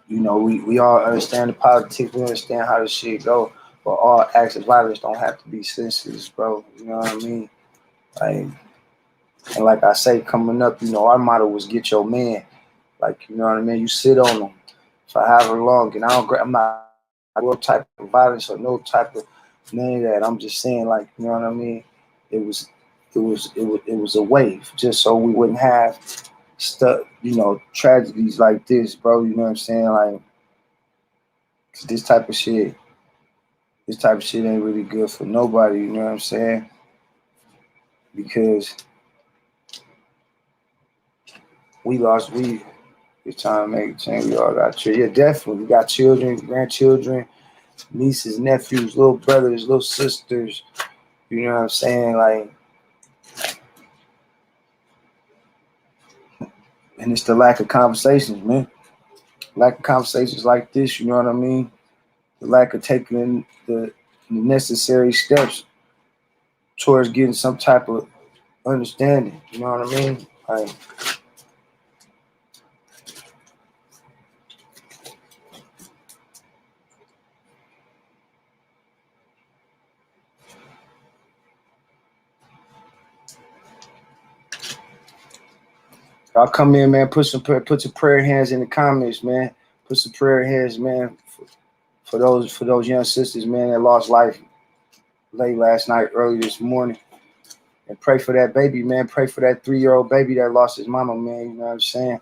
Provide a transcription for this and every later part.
You know, we all understand the politics. We understand how this shit go. But all acts of violence don't have to be senseless, bro. You know what I mean? Like, and like I say, coming up, you know, our motto was get your man. Like, you know what I mean? You sit on them for however long. And I'm not no type of violence or no type of none of that. I'm just saying, like, you know what I mean? It was, it was a wave, just so we wouldn't have stuff, you know, tragedies like this, bro. You know what I'm saying? Like, 'cause this type of shit ain't really good for nobody. You know what I'm saying? Because we it's time to make a change. We all got children. Yeah, definitely. We got children, grandchildren, nieces, nephews, little brothers, little sisters. You know what I'm saying? Like, and it's the lack of conversations, man. Lack of conversations like this, you know what I mean? The lack of taking the necessary steps towards getting some type of understanding. You know what I mean? Like, y'all come in, man. Put some prayer hands in the comments, man. Put some prayer hands, man, for those young sisters, man, that lost life late last night, early this morning. And pray for that baby, man. Pray for that 3-year-old baby that lost his mama, man. You know what I'm saying?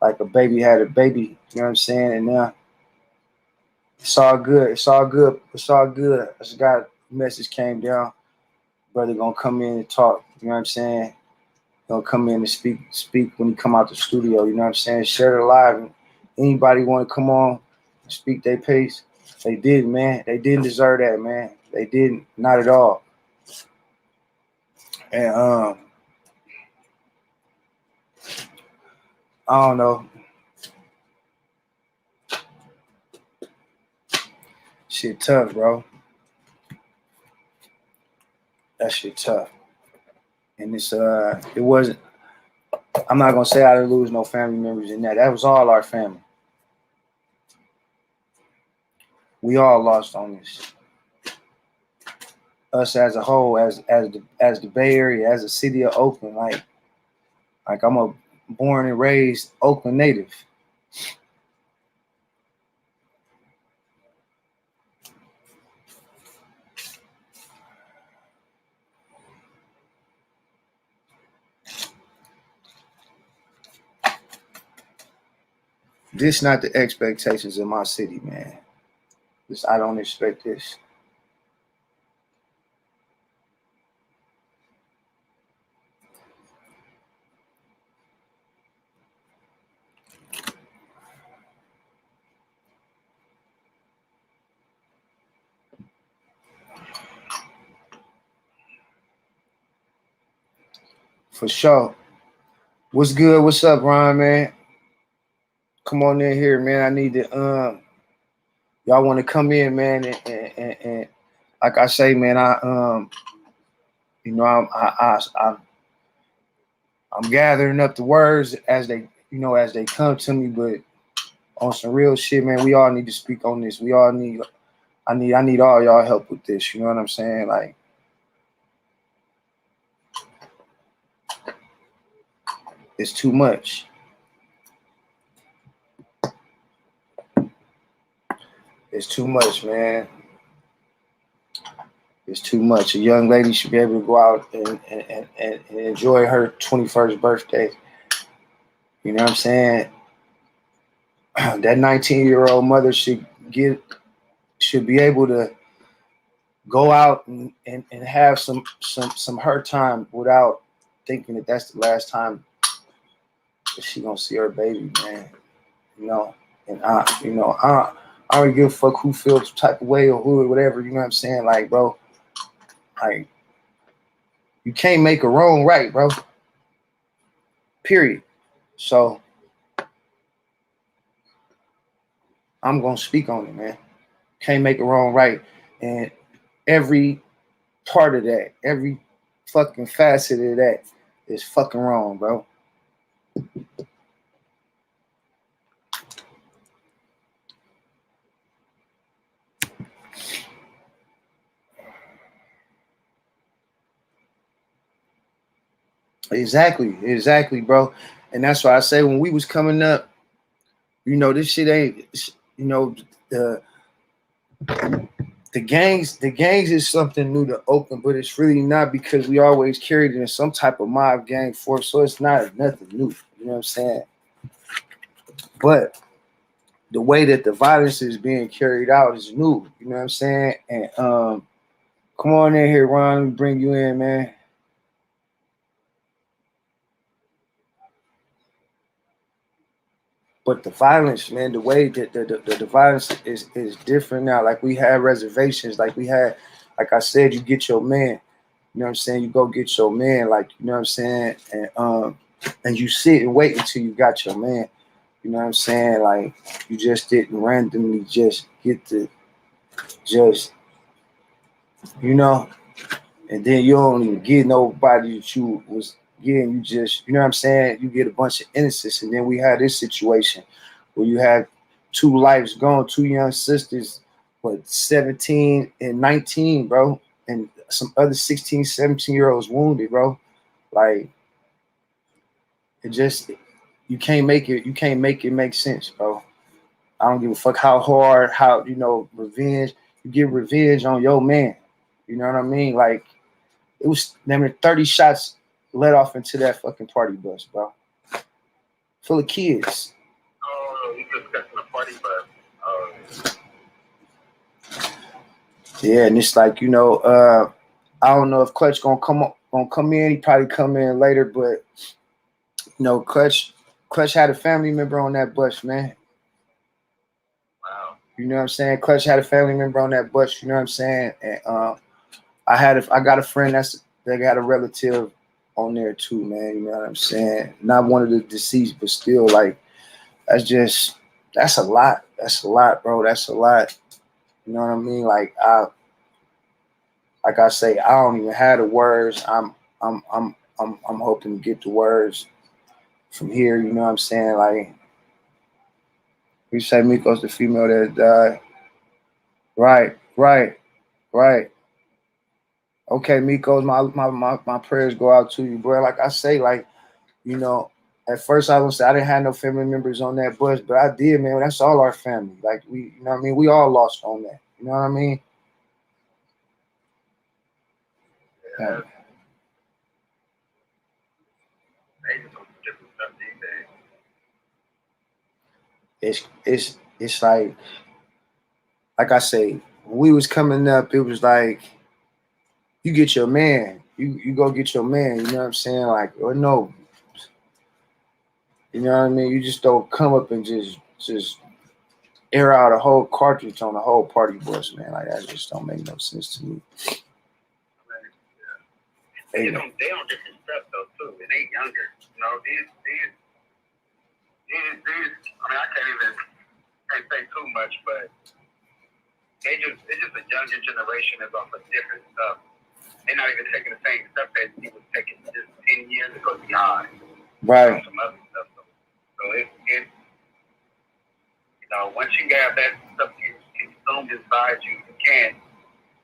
Like a baby had a baby. You know what I'm saying? And now it's all good. It's all good. It's all good. I just got a message came down. Brother gonna come in and talk. You know what I'm saying? Gonna come in and speak when he come out the studio. You know what I'm saying? Share it live. Anybody want to come on and speak their piece? They did, man. They didn't deserve that, man. They didn't. Not at all. And I don't know. Shit tough, bro. That shit tough. And it wasn't. I'm not gonna say I didn't lose no family members in that. That was all our family. We all lost on this. Us as a whole, as the Bay Area, as the city of Oakland, like I'm a born and raised Oakland native. This not the expectations of my city, man. I don't expect this. For sure. What's good? What's up, Ryan, man? Come on in here, man. I need to y'all want to come in, man, and like I say, man, you know, I'm gathering up the words as they come to me, but on some real shit, man, we all need to speak on this. I need all y'all help with this. You know what I'm saying? Like, it's too much. It's too much, man. It's too much. A young lady should be able to go out and enjoy her 21st birthday. You know what I'm saying? That 19-year-old mother should be able to go out and have some her time without thinking that that's the last time that she gonna see her baby, man. You know, and I don't give a fuck who feels type of way or who or whatever. You know what I'm saying? Like, bro, like, you can't make a wrong right, bro. Period. So I'm gonna speak on it, man. Can't make a wrong right, and every part of that, every fucking facet of that is fucking wrong, bro. Exactly, bro. And that's why I say when we was coming up, this shit ain't, the the gangs is something new to Oakland, but it's really not because we always carried it in some type of mob gang force, so it's not nothing new. You know what I'm saying? But the way that the violence is being carried out is new. You know what I'm saying? And come on in here, Ron. Let me bring you in, man. But the violence, man, the way that the violence is different now. Like we had reservations, like I said, you get your man. You know what I'm saying? You go get your man, like, you know what I'm saying? And you sit and wait until you got your man. You know what I'm saying? Like you just didn't randomly just get to just, you know, and then you don't even get nobody that you was getting. You just, you know what I'm saying? You get a bunch of innocents, and then we had this situation where you had two lives gone, two young sisters, but 17 and 19, bro, and some other 16, 17-year-olds wounded, bro. Like it just, you can't make it make sense, bro. I don't give a fuck how hard, how, revenge. You get revenge on your man. You know what I mean? Like it was, 30 shots let off into that fucking party bus, bro. Full of kids. Oh, you discussing the party bus. Oh. Yeah, and it's like, I don't know if Clutch gonna come in. He probably come in later, but Clutch had a family member on that bus, man. Wow. You know what I'm saying? Clutch had a family member on that bus. You know what I'm saying? And I got a friend that got a relative on there too, man. You know what I'm saying? Not one of the deceased, but still, like, that's a lot. That's a lot, bro. That's a lot. You know what I mean? Like I say, I don't even have the words. I'm hoping to get the words from here. You know what I'm saying? Like, you say Miko's the female that died. Right. Okay, Miko's my prayers go out to you, bro. Like I say, like, at first I was say I didn't have no family members on that bus, but I did, man. That's all our family. Like we, you know what I mean? We all lost on that. You know what I mean? Yeah. They just some different stuff these days. It's like I say, when we was coming up, it was like you get your man. You go get your man, you know what I'm saying? Like, or no. You know what I mean? You just don't come up and just air out a whole cartridge on the whole party bus, man. Like that just don't make no sense to me. They don't different stuff though too, and they younger. These I mean I can't say too much, but it's just a younger generation that's off of different stuff. They're not even taking the same stuff that he was taking just 10 years ago behind. Right. Some other stuff. So it's once you have that stuff consumed inside you,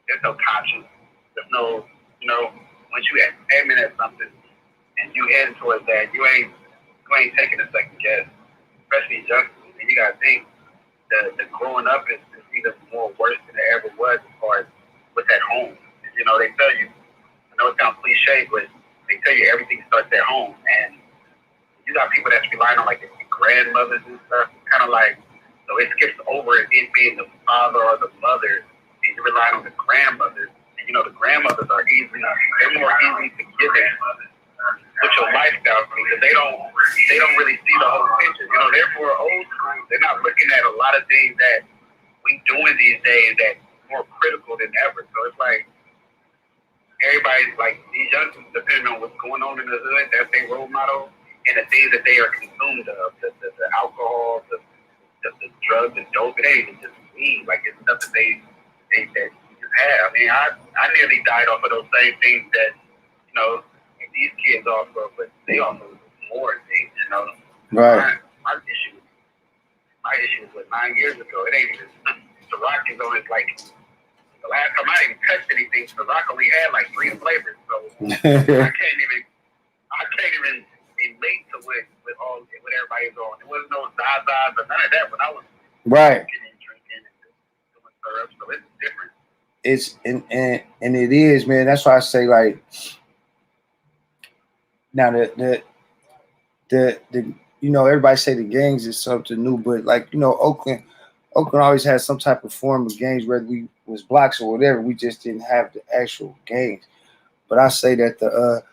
there's no conscience. There's no, once you aiming at something and you heading towards that, you ain't taking a second guess. Especially youngsters. And you gotta think the growing up is either more worse than it ever was as far as what's at home. They tell you, I know it sounds cliche, but they tell you everything starts at home. And you got people that's relying on like the grandmothers and stuff, kind of like, so it skips over it being the father or the mother, and you're relying on the grandmothers. And the grandmothers are they're more easily forgiving with your lifestyle because they don't really see the whole picture. They're more old school. They're not looking at a lot of things that we doing these days that's more critical than ever. So it's like everybody's like these youngsters, depending on what's going on in the hood, that's their role model, and the things that they are consumed of, the alcohol, the drugs, the dope, it ain't even just weed. Like it's stuff that they just have. I mean, I nearly died off of those same things that these kids off of, but they also more things. Right. My issue was 9 years ago. It ain't even the rock is on. It's like the last time I even touched anything, the rock only had like 3 flavors. So I can't even relate to what everybody's on. There was no Zaza's or none of that when I was right. Drinking and doing syrup, so it's different. It's and it is, man. That's why I say, like, now the you know, everybody say the gangs is something new, but like, you know, Oakland always had some type of form of gangs, whether we was blocks or whatever. We just didn't have the actual gangs. But I say that the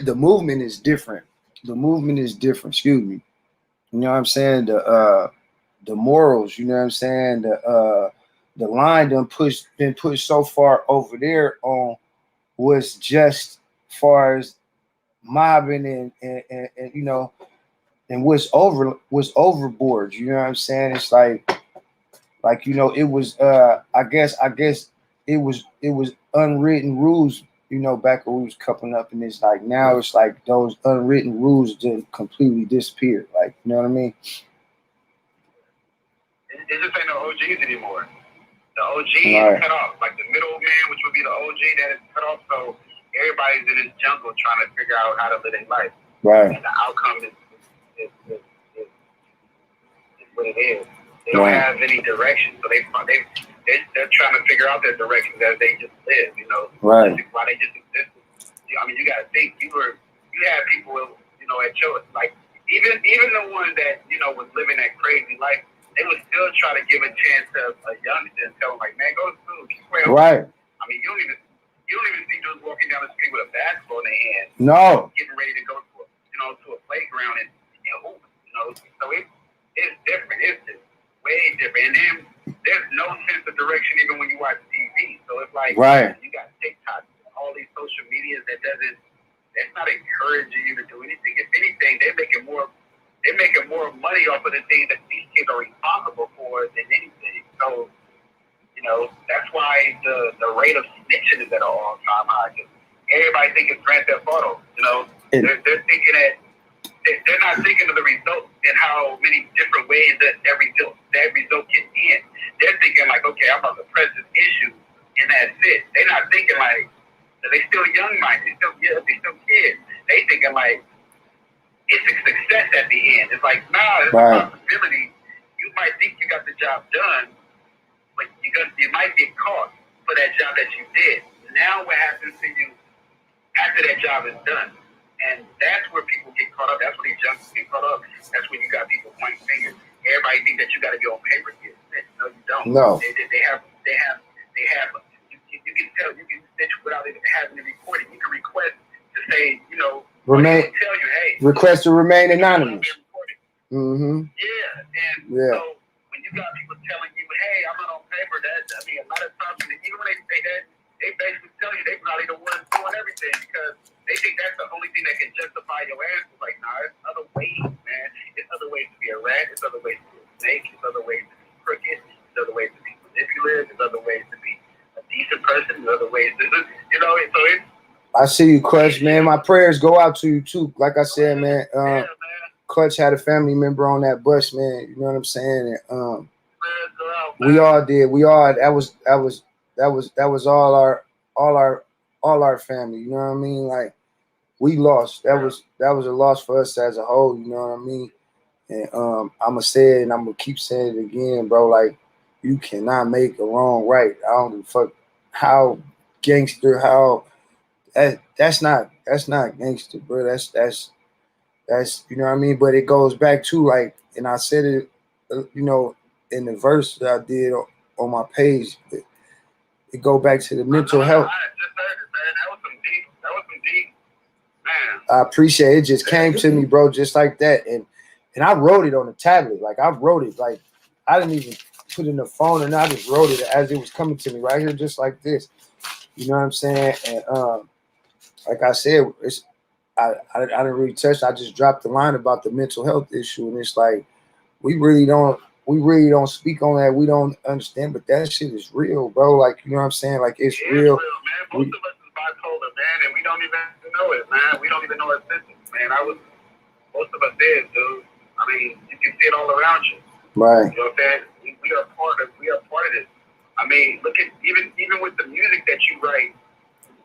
the movement is different. The movement is different. Excuse me. You know what I'm saying? The morals. You know what I'm saying? The line been pushed so far over there on was just far as mobbing and you know, and what's overboard. You know what I'm saying? It's like you know, it was I guess it was unwritten rules, you know, back when we was coming up, and it's like now it's like those unwritten rules just completely disappeared. Like, you know what I mean? It just ain't no OGs anymore. The OG is cut off. Like the middleman, which would be the OG, that is cut off. So everybody's in this jungle trying to figure out how to live their life. Right. And the outcome is what it is. They don't have any direction, so they're trying to figure out their directions as they just live. You know, right? Why they just exist. I mean, you got to think. You had people, you know, at your, like even the ones that, you know, was living that crazy life. They would still try to give a chance to a youngster and tell them, like, man, go to school. Right. I mean, you don't even see dudes walking down the street with a basketball in their hand. No. Getting ready to go to a playground and hoop. You know, so it's different. It's just way different. And then there's no sense of direction even when you watch TV. So it's like, you got TikTok, all these social medias that's not encouraging you to do anything. If anything, they're making more money off of the things that these kids are responsible for than anything. So, you know, that's why the rate of snitching is at an all-time high. Everybody thinks it's Grand Theft Auto. You know, they're thinking that they're not thinking of the result and how many different ways that result can end. They're thinking like, okay, I'm about to press this issue and that's it. They're not thinking like, they still young-minded. They're still kids. They thinking like, it's a success at the end. It's like, nah, there's a possibility. You might think you got the job done, but you might get caught for that job that you did. Now what happens to you after that job is done? And that's where people get caught up. That's where these junkies get caught up. That's when you got people pointing fingers. Everybody think that you got to be on paper to get snitched. No, you don't. No. They have. You can tell. You can snitch without even having to report it. You can request to say, you know, remain. Tell you, hey, request to remain anonymous. Mm-hmm. Yeah, and so when you got people telling you, hey, I'm not on paper, I mean, a lot of times, even when they say that, they basically tell you they probably the ones doing everything because they think that's the only thing that can justify your answer. Like, nah, there's other ways, man. There's other ways to be a rat. There's other ways to be a snake. There's other ways to be crooked. There's other ways to be manipulative. There's other ways to be a decent person. There's other ways to, you know, so it's. I see you, Clutch, man. My prayers go out to you, too. Like I said, man, Clutch had a family member on that bus, man. You know what I'm saying? And we all did. We all, that was all our family. You know what I mean? Like, we lost. That was a loss for us as a whole. You know what I mean? And I'ma say it, and I'm gonna keep saying it again, bro. Like, you cannot make a wrong right. I don't give a fuck how gangster, how. That's not gangster, bro. That's you know what I mean. But it goes back to, like, and I said it, you know, in the verse that I did on my page. It go back to the mental health. I just heard it, man. That was some deep, man. I appreciate it. Just came to me, bro, just like that, and I wrote it on a tablet. Like, I wrote it, like, I didn't even put it in the phone, and I just wrote it as it was coming to me right here, just like this. You know what I'm saying? And like I said, I didn't really touch it. I just dropped the line about the mental health issue, and it's like we really don't speak on that. We don't understand, but that shit is real, bro. Like, you know what I'm saying? Like, it's real. Man. Most of us is bipolar, man, and we don't even know it, man. We don't even know our symptoms, man. Most of us is, dude. I mean, you can see it all around you. Right. You know what I'm saying? We are part of it. I mean, look at even with the music that you write,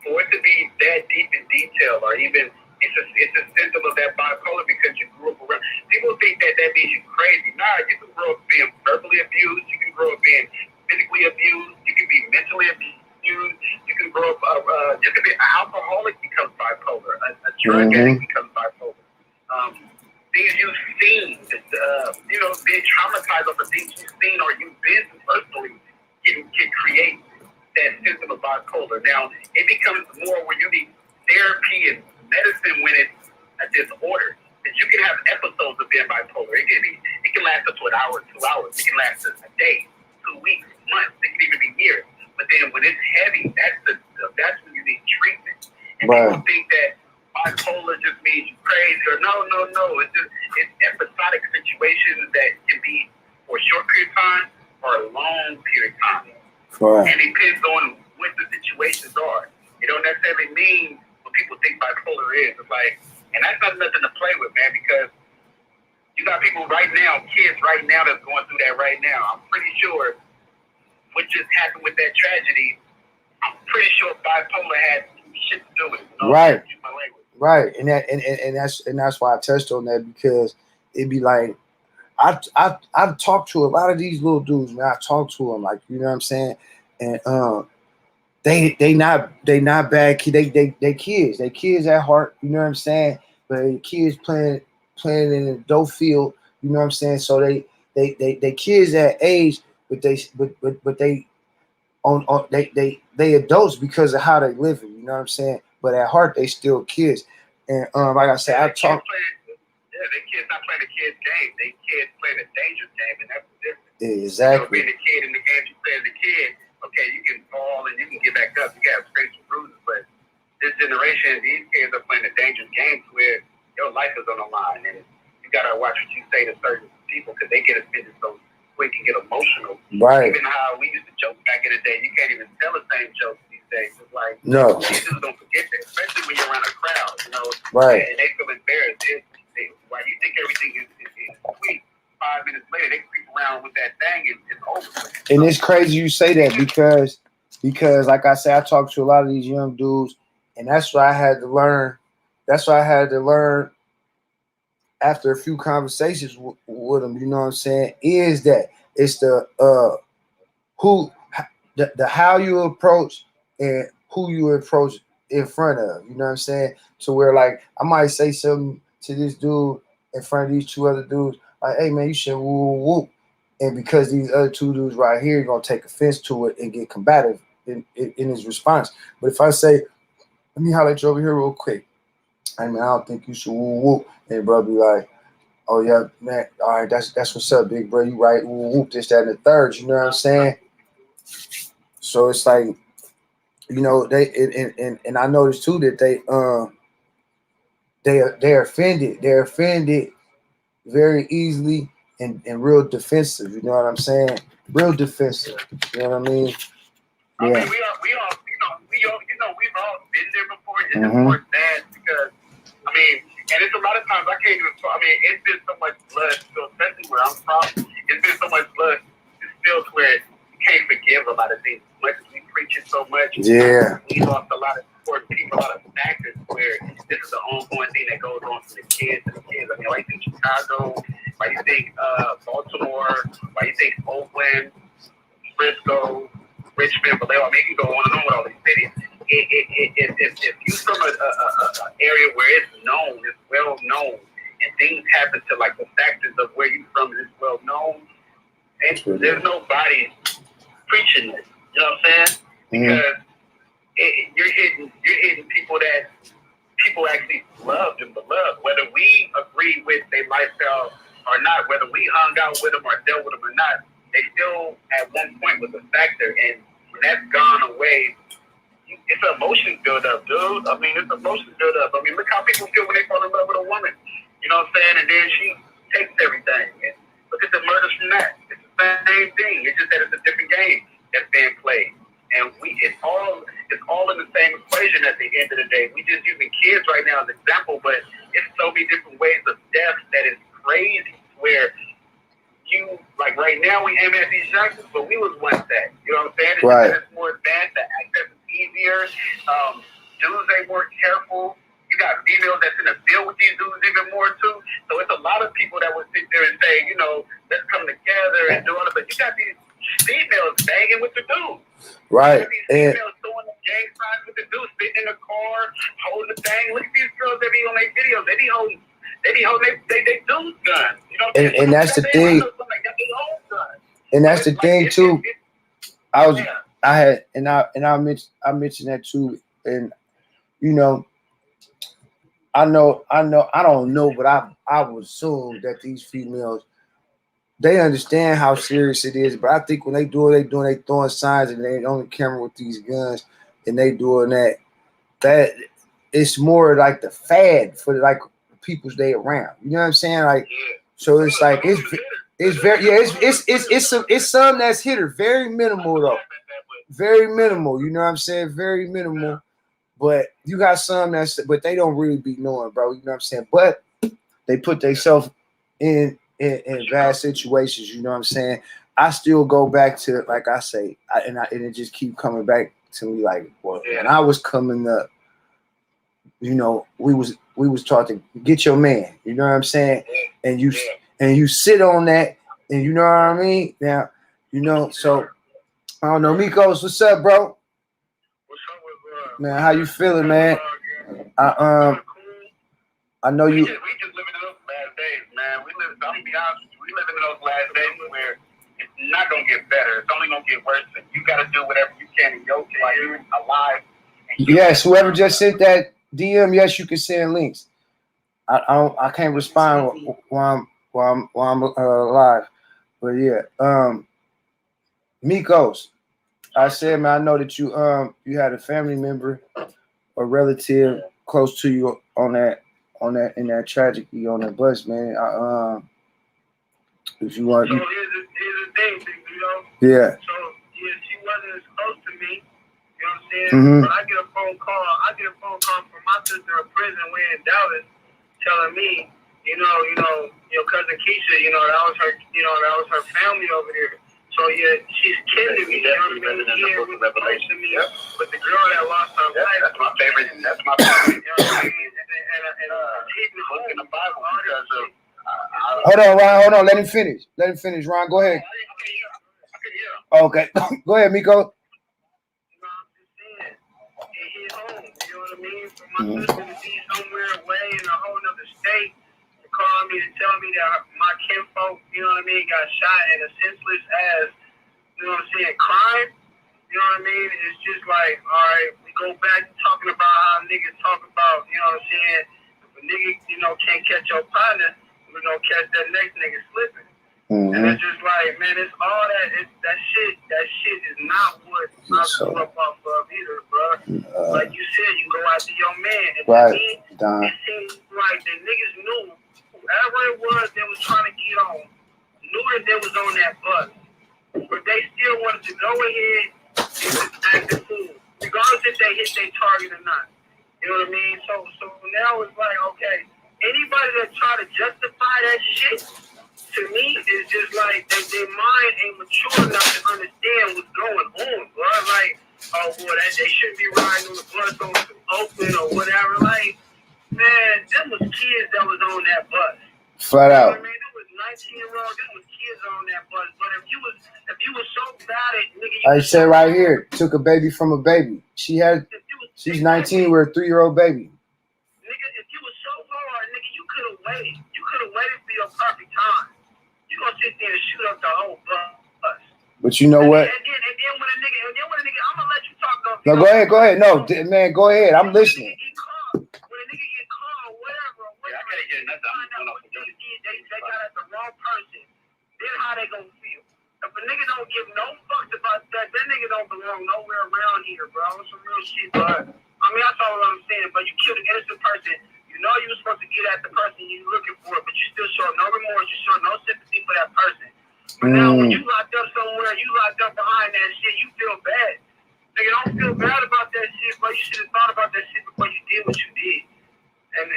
for it to be that deep in detail, or even it's a symptom of that bipolar because you grew up around. People think that means you're crazy. Nah, you can grow up being verbally abused. You can grow up being physically abused. You can be mentally abused. You can grow up. You can be an alcoholic becomes bipolar. A drug addict becomes bipolar. Things you've seen, being traumatized over things you've seen or you've been personally can create that symptom of bipolar. Now, it becomes more when you need therapy and medicine when it's a disorder. Because you can have episodes of being bipolar. It can last up to an hour, 2 hours. It can last a day, 2 weeks, months. It can even be years. But then when it's heavy, that's when you need treatment. And people think that bipolar just means you're crazy or no. It's episodic situations that can be for a short period of time or a long period of time. Right. And it depends on what the situations are. It don't necessarily mean what people think bipolar is. It's like, and that's not nothing to play with, man, because you got people right now, kids right now that's going through that right now. I'm pretty sure what just happened with that tragedy, I'm pretty sure bipolar had shit to do with it. Right. Right. And that's why I touched on that, because it'd be like, I talk to a lot of these little dudes, man. I talk to them, like, you know what I'm saying? And they not bad kids. They kids. They kids at heart, you know what I'm saying? But they kids playing in the dope field, you know what I'm saying? So they kids at age, but they adults because of how they live, you know what I'm saying? But at heart they still kids. And like I said, I talk. They kids not playing the kids' game. They kids playing a dangerous game, and that's the difference. Exactly. Being a kid in the game, you play as a kid, okay, you can fall and you can get back up. You got scrapes and bruises, but this generation, these kids are playing a dangerous game where your life is on the line, and you gotta watch what you say to certain people because they get offended so quick and get emotional. Right. Even how we used to joke back in the day, you can't even tell the same jokes these days. It's like, no, these dudes don't forget that, especially when you're around a crowd, you know. Right. And they feel embarrassed. Why you think everything is sweet? 5 minutes later, they creep around with that thing and it's over. And it's crazy you say that because like I said, I talk to a lot of these young dudes, and that's what I had to learn. That's what I had to learn after a few conversations with them. You know what I'm saying? Is that it's the how you approach and who you approach in front of. You know what I'm saying? So where like I might say something to this dude in front of these two other dudes, like, hey man, you should woo woo. And because these other two dudes right here are gonna take offense to it and get combative in his response. But if I say, let me holler at you over here real quick, hey man, I don't think you should woo woo, and bro be like, oh yeah, man, all right, that's what's up, big bro, you right, woo woo, this, that, and the third, you know what I'm saying? So it's like, you know, they and I noticed too that they're offended. They're offended very easily and real defensive. You know what I'm saying? Real defensive. You know what I mean? Yeah. I mean, we've all been there before. It's just more sad because, I mean, and it's a lot of times I can't even. I mean, it's been so much blood spilled, especially where I'm from. It's been so much blood spilled where you can't forgive a lot of things. As much as we preach it so much, yeah, we lost a lot of important people, a lot of factors where this is an ongoing thing that goes on for the kids and the kids. I mean, why you think Chicago? Why you think Baltimore? Why you think Oakland, Frisco, Richmond, Vallejo? I mean, you can go on and on with all these cities. If you're from an area where it's known, it's well known, and things happen to like the factors of where you're from is well known, and there's nobody preaching this. You know what I'm saying? Because you're hitting people that people actually loved and beloved, whether we agree with their lifestyle or not, whether we hung out with them or dealt with them or not, they still at one point was a factor, and when that's gone away, it's an emotion build up, dude. I mean, it's emotion build up. I mean, look how people feel when they fall in love with a woman. You know what I'm saying? And then she takes everything. And look at the murders from that. It's the same thing. It's just that it's a different game that's being played. And it's all in the same equation at the end of the day. We just using kids right now as an example, but it's so many different ways of death that is crazy. Where you like right now we aim at these youngsters, but we was once that. You know what I'm saying? It's right. It's more advanced. The access is easier. Dudes ain't more careful. You got females that's in the field with these dudes even more too. So it's a lot of people that would sit there and say, you know, let's come together and do all it. But you got these females banging with the dudes. Right. You got these females throwing the gang signs with the dudes, sitting in the car, holding the thing. Look at these girls that be on their videos. They be holding they dudes guns. You know what I'm saying? And that's the thing. And that's the thing too. I mentioned that too. And you know, I don't know, but I would assume that these females, they understand how serious it is. But I think when they throwing signs and they on the camera with these guns and they doing that it's more like the fad for like people's day around. You know what I'm saying? Like, so it's like it's very it's some that's hitter, very minimal though, very minimal. You know what I'm saying? Very minimal. But you got some but they don't really be knowing, bro. You know what I'm saying? But they put themselves in bad situations. You know what I'm saying? I still go back to, like I say, and it just keep coming back to me. Like, well, when I was coming up, you know, we was taught to get your man. You know what I'm saying? And you sit on that, and you know what I mean? Now, you know, so I don't know, Mikos, what's up, bro? Man, how you feeling, man? I know you. We just living in those last days, man. I'm gonna be honest with you. We living in those last days where it's not gonna get better. It's only gonna get worse. And you gotta do whatever you can in your life while you're alive. Yes, whoever just sent that DM, yes, you can send links. I can't respond while I'm live, but yeah. Mikos, I said, man, I know that you had a family member or relative close to you on that in that tragedy on that bus, man. If you want, so here's the thing, you know. Yeah. So yeah, she wasn't as close to me. You know what I'm saying? Mm-hmm. But I get a phone call from my sister in prison way in Dallas, telling me, your cousin Keisha, that was her family over there. So yeah, she's kin to me. You know what I mean? She ain't really close to me. Yep. But the girl that lost her life, that's my favorite. You know what I mean? And she's been holding the Bible because of. Hold on, Ron. Hold on. Let him finish. Ron. Go ahead. Okay. Go ahead, Miko. For my sister to be somewhere away in a whole other state to call me to tell me that my kinfolk, got shot in a senseless ass, crime. You know what I mean? It's just like, all right, we go back to talking about how niggas talk about, if a nigga, can't catch your partner, we're gonna catch that next nigga slipping. Mm-hmm. And it's just like, man, it's all that that shit is not what I grew up off of either, bro. Like you said, you go after your man. And right. To me, it seems like the niggas knew whoever it was that was trying to get on, knew that they was on that bus. But they still wanted to go ahead and just act the fool, regardless if they hit their target or not. You know what I mean? So now it's like, okay, anybody that try to justify that shit, to me, is just like their mind ain't mature enough to understand what's going on, bro. Like, oh, boy, they shouldn't be riding on the bus on to Oakland or whatever. Like, man, them was kids that was on that bus. Flat out. I mean, there was 19-year-olds, there was kids on that bus. But if you was so bad at nigga, I said right here, took a baby from a baby. She's 19 with a 3-year-old baby. Nigga, if you was so hard, nigga, you could have waited. You could have waited for your perfect time. You gonna sit there and shoot up the whole bus. But you know what? And then when a nigga, I'm gonna let you talk. No, go ahead. No, man, go ahead. I'm listening. When a nigga get called, whatever. I can't hear nothing. They got at the wrong person. Then how they gonna feel? If a nigga don't give no fucks about that nigga don't belong nowhere around here, bro. It's some real shit, bro. I mean, that's all I'm saying. But you killed an innocent person. You know you were supposed to get at the person you looking for, but you still show no remorse. You show no sympathy for that person. But now when you locked up somewhere, you locked up behind that shit, you feel bad. Nigga, don't feel bad about that shit, bro. You should have thought about that shit before you did what you did. And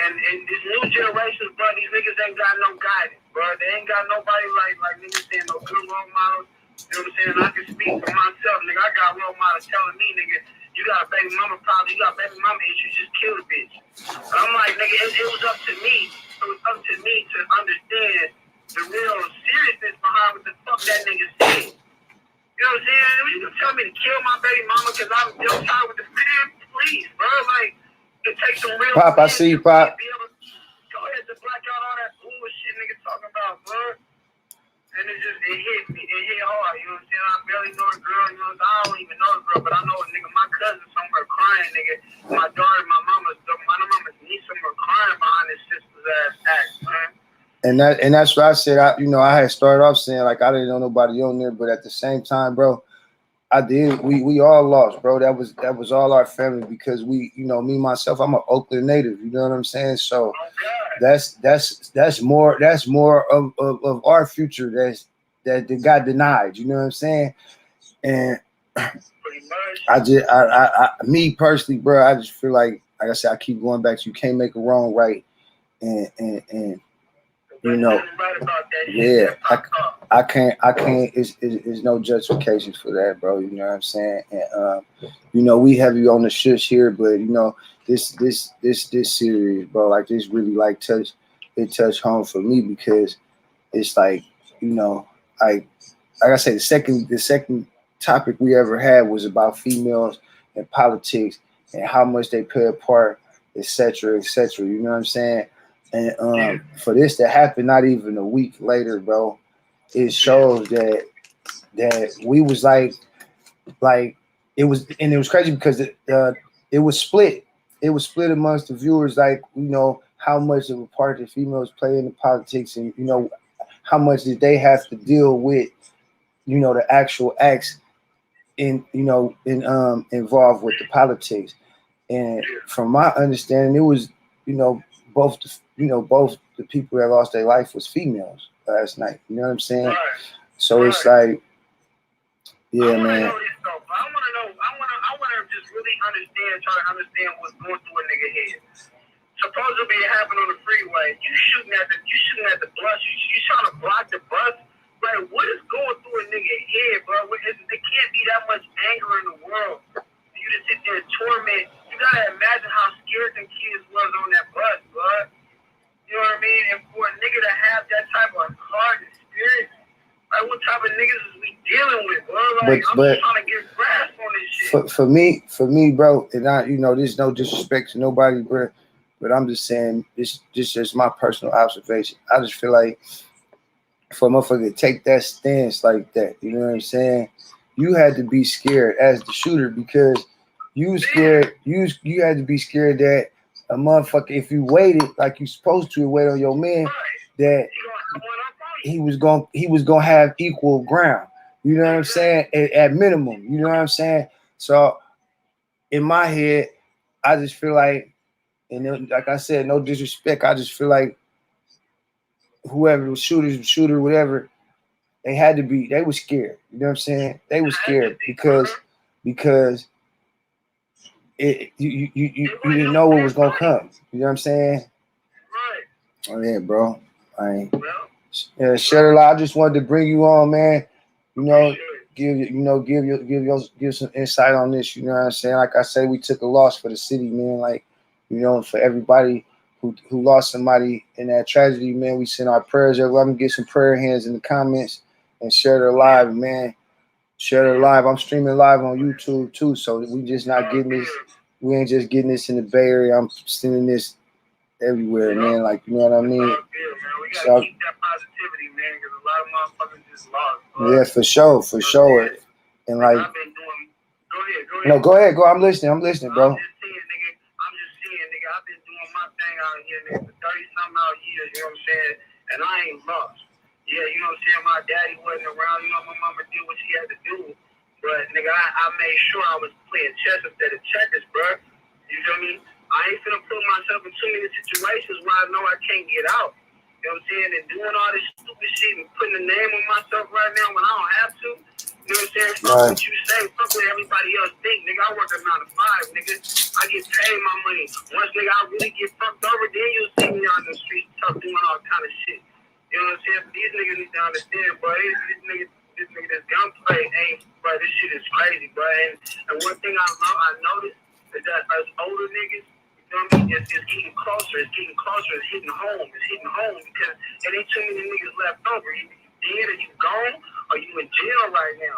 this new generation, bro, these niggas ain't got no guidance, bro. They ain't got nobody like niggas saying no good role models. You know what I'm saying? I can speak for myself, nigga. I got role models telling me, nigga, You got a baby mama problem. You got baby mama issues. Just kill the bitch. And I'm like, nigga, it was up to me. It was up to me to understand the real seriousness behind what the fuck that nigga said. You know what I'm saying? You can tell me to kill my baby mama because I'm tired with the man. Please, bro. Like, it takes some real. Pop, I see you, Pop. Go ahead to black out all that bullshit nigga talking about, bro. And it hit me. It hit hard. You know what I'm saying? I barely know the girl. You know, I don't even know the girl, but I know a nigga. My cousin somewhere crying, nigga. My daughter, my mama's niece somewhere crying behind his sister's ass act, man. And that's what I said. I had started off saying like I didn't know nobody on there, but at the same time, bro, I did. We all lost, bro. That was all our family because me myself, I'm an Oakland native. You know what I'm saying? So that's more of our future that got denied. You know what I'm saying? And me personally, bro, I just feel like I said, I keep going back to you can't make a wrong right, and you know, yeah, I can't. It's no justification for that, bro. You know what I'm saying? And we heavy on the shush here, but this series, bro, like this really like touched home for me because it's like like I say, the second topic we ever had was about females and politics and how much they play a part, etc., etc. You know what I'm saying? And for this to happen, not even a week later, bro, it shows that we was like it was, and it was crazy because it was split. It was split amongst the viewers, like how much of a part the females play in the politics, and how much did they have to deal with the actual acts involved with the politics. And from my understanding, it was both the people that lost their life was females last night. You know what I'm saying? Right. So it's like, yeah, man. I want to just really try to understand what's going through a nigga head. Supposedly it happened on the freeway. You shooting at the bus. You trying to block the bus. Like, what is going through a nigga head, bro? There can't be that much anger in the world for you to sit there and torment. You gotta imagine how scared them kids was on that bus, bro. You know what I mean? And for a nigga to have that type of heart and spirit, like, what type of niggas is we dealing with, bro? Like, I'm just trying to get grasp on this shit. For me, bro, and there's no disrespect to nobody, bro, but I'm just saying this is my personal observation. I just feel like for a motherfucker to take that stance like that, you know what I'm saying? You had to be scared as the shooter because you was scared. You had to be scared that a motherfucker, if you waited like you supposed to wait on your man, that he was gonna have equal ground. You know what I'm saying? At minimum, you know what I'm saying? So in my head, I just feel like, and like I said, no disrespect, I just feel like whoever was shooter, whatever, they were scared. You know what I'm saying? They were scared because you didn't know what was gonna come. You know what I'm saying? Right. Oh yeah, bro. Shutter, I just wanted to bring you on, man. Give some insight on this. You know what I'm saying? Like I said, we took a loss for the city, man. Like, for everybody who lost somebody in that tragedy, man. We send our prayers. Let me get some prayer hands in the comments and share it live, man. Share it live. I'm streaming live on YouTube too, so we just not getting this. We ain't just getting this in the Bay Area. I'm sending this everywhere, man. Like, you know what I mean? We gotta keep that positivity, man, because a lot of motherfuckers just lost. Bro. Yeah, for sure. And like, I've been doing. Go ahead. No, go ahead. Go. I'm listening, bro. I'm just saying, nigga. I've been doing my thing out here, nigga, for 30-something out years. You know what I'm saying? And I ain't lost. Yeah, you know what I'm saying? My daddy wasn't around. You know, my mama did what she had to do. But, nigga, I made sure I was playing chess instead of checkers, bro. You feel me? I ain't finna put myself in too many situations where I know I can't get out. You know what I'm saying? And doing all this stupid shit and putting a name on myself right now when I don't have to. You know what I'm saying? Fuck what you say. Fuck what everybody else think. Nigga, I work a 9 to 5, nigga. I get paid my money. Once, nigga, I really get fucked over, then you'll see me on the street doing all kind of shit. You know what I'm saying? These niggas need to understand, bro. This nigga, this gunplay ain't, bro, this shit shit is crazy, bro. And one thing I noticed is that us older niggas, you know what I mean, it's getting closer. It's getting closer. It's hitting home. It's hitting home because there ain't too many niggas left over. You dead or you gone or you in jail right now.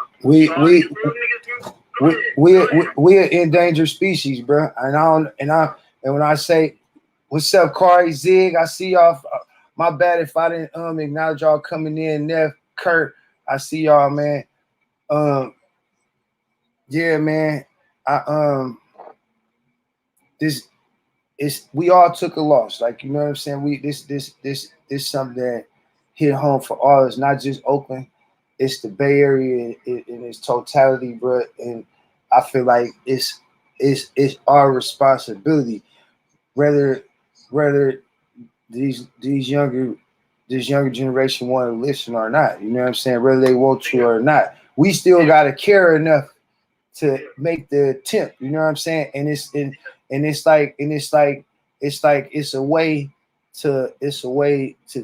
We're an endangered species, bro. And when I say, what's up, Corey, Zig? I see y'all. My bad if I didn't acknowledge y'all coming in. Neff, Kurt, I see y'all, man. Yeah, man. We all took a loss. Like, you know what I'm saying? This something that hit home for all of us, not just Oakland. It's the Bay Area in its totality, bro. And I feel like it's our responsibility, whether this younger generation want to listen or not. You know what I'm saying? Whether they want to or not, we still gotta care enough to make the attempt. You know what I'm saying? And it's a way to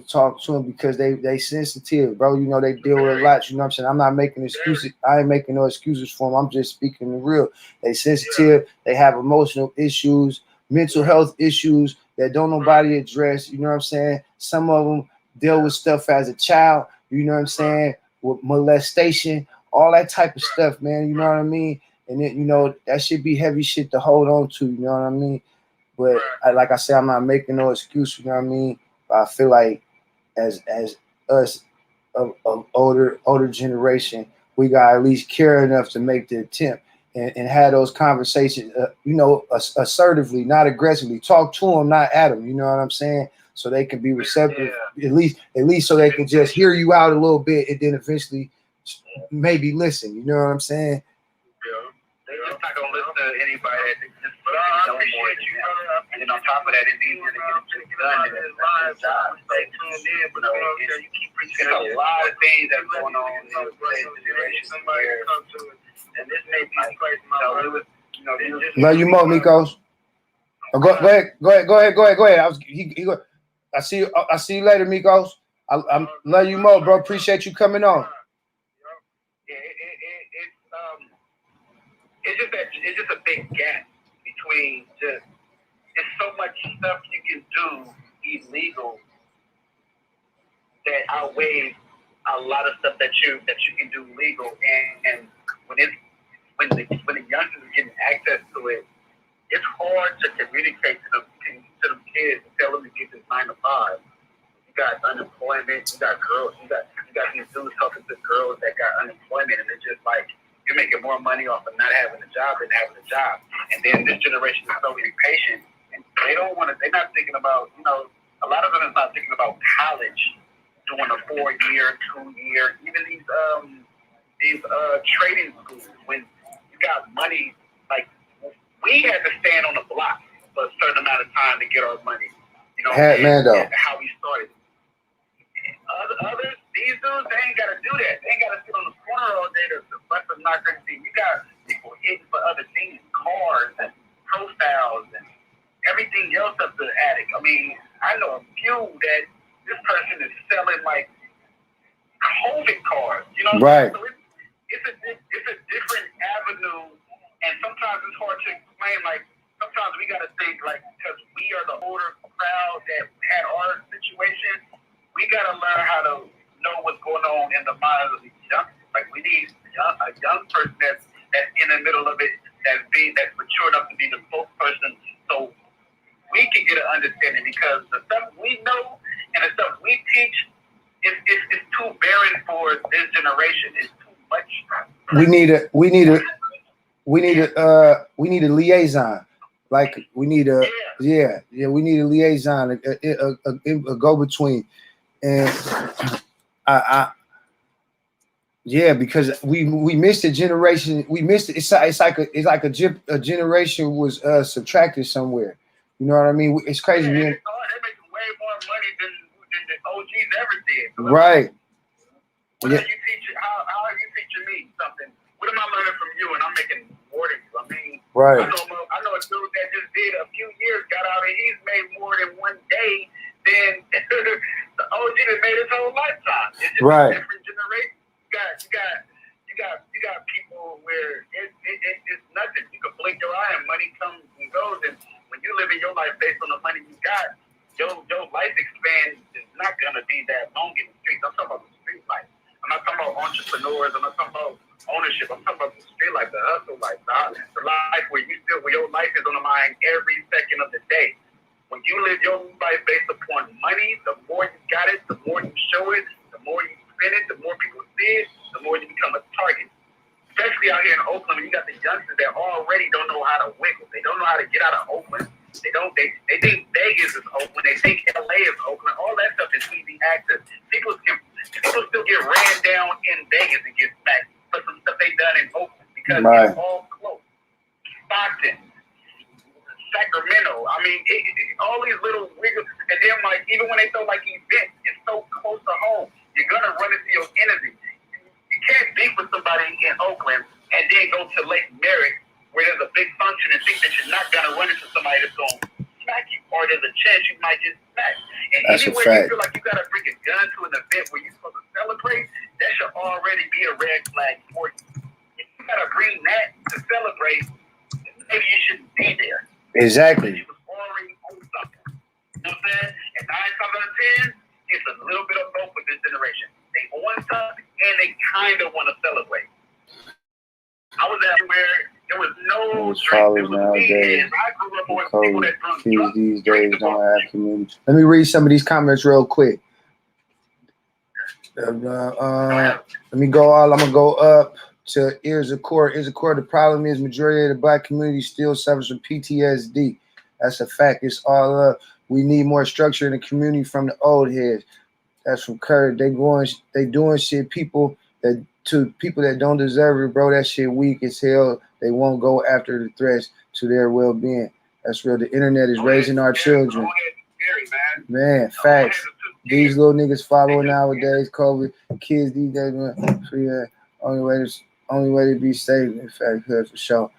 talk to them because they sensitive, bro. You know, they deal with a lot. You know what I'm saying? I'm not making excuses. I ain't making no excuses for them. I'm just speaking the real. They sensitive. They have emotional issues, mental health issues that don't nobody address. You know what I'm saying? Some of them deal with stuff as a child. You know what I'm saying? With molestation, all that type of stuff, man. You know what I mean? And then, you know, that should be heavy shit to hold on to. You know what I mean? But like I said, I'm not making no excuse. You know what I mean? But I feel like as us of older generation, we got at least care enough to make the attempt and have those conversations. You know, assertively, not aggressively. Talk to them, not at them. You know what I'm saying? So they can be receptive. At least so they can just hear you out a little bit and then eventually maybe listen. You know what I'm saying? They're just not gonna listen to anybody that thinks this is no more than you. And then on top of that, it's easier to get it done than it's a job. So, you know, it's a lot of things that's going on in today's generation where, and this may be crazy, Love you more, Mikos. Go ahead. I see you later, Mikos. I love you more, bro. Appreciate you coming on. It's just a big gap between just there's so much stuff you can do illegal that outweighs a lot of stuff that you can do legal, and when the youngsters are getting access to it, it's hard to communicate to them kids and tell them to get this 9 to 5. You got unemployment, you got girls, you got these dudes talking to girls that got unemployment, and it's just like you're making more money off of not having a job than having a job. And then this generation is so impatient, and they're not thinking about, you know, a lot of them is not thinking about college, doing a 4-year, 2-year, even these trading schools. When you got money, like we had to stand on the block for a certain amount of time to get our money. You know, and how we started. Others, these dudes, they ain't got to do that. They ain't got to sit on the corner all day to bust a knock and see. You got people hitting for other things, cars and profiles and everything else up the attic. I mean, I know a few that this person is selling like COVID cards. You know, right? So it's a different avenue, and sometimes it's hard to explain. Like sometimes we got to think like because we are the older crowd that had our situation. We gotta learn how to know what's going on in the minds of these youngsters. Like we need a young person that's in the middle of it, that's mature enough to be the spokesperson, so we can get an understanding. Because the stuff we know and the stuff we teach is too barren for this generation. It's too much. We need a liaison. Like we need a we need a liaison, a go between. And because we missed a generation. We missed it. It's like a generation was subtracted somewhere. You know what I mean? It's crazy. Yeah, they're making way more money than the OGs ever did. So right. How are you teaching me something? What am I learning from you? And I'm making more than you. I mean, right. I know a dude that just did a few years, got out, and he's made more than one day than the OG that made his whole lifetime. It's just a different generation. You you got people where it's nothing. You can blink your eye and money comes and goes. And when you live in your life based on the money you got, your life span is not gonna be that long in the streets. I'm talking about the street life. I'm not talking about entrepreneurs. I'm not talking about ownership. I'm talking about the street life, the hustle life, the life where your life is on the mind every second of the day. When you live your life based upon money, the more you got it, the more you show it, the more you spend it, the more people see it, the more you become a target. Especially out here in Oakland, when you got the youngsters that already don't know how to wiggle. They don't know how to get out of Oakland. They think Vegas is Oakland. They think LA is Oakland. All that stuff is easy access. People still get ran down in Vegas and get smacked for some stuff they done in Oakland because it's all close. Stockton, Sacramento. I mean, all these little wiggles. And then, like, even when they throw, like, events, it's so close to home. You're going to run into your enemy. You can't beef with somebody in Oakland and then go to Lake Merritt where there's a big function and think that you're not going to run into somebody that's going to smack you, or there's a chance you might get smacked. And that's anywhere you feel like you got to bring a gun to an event where you're supposed to celebrate, that should already be a red flag for you. If you got to bring that to celebrate, maybe you shouldn't be there. Exactly. You was already on something. You know what I'm saying? And 9 times out of 10, it's a little bit of both with this generation. They on something and they kind of want to celebrate. I was out where there was no drink. There was weed. I grew up with people that drunk. Kids these days don't have community. Let me read some of these comments real quick. Let me go all. I'm gonna go up to Ears of Court. Ears of Court. The problem is majority of the Black community still suffers from PTSD. That's a fact. It's all up. We need more structure in the community from the old heads. That's from Kurt. They doing shit. People that don't deserve it, bro. That shit weak as hell. They won't go after the threats to their well-being. That's real. The internet is raising our children. Man, facts. These little niggas following nowadays. COVID kids these days, man. Yeah, only way to be safe. In fact, for sure.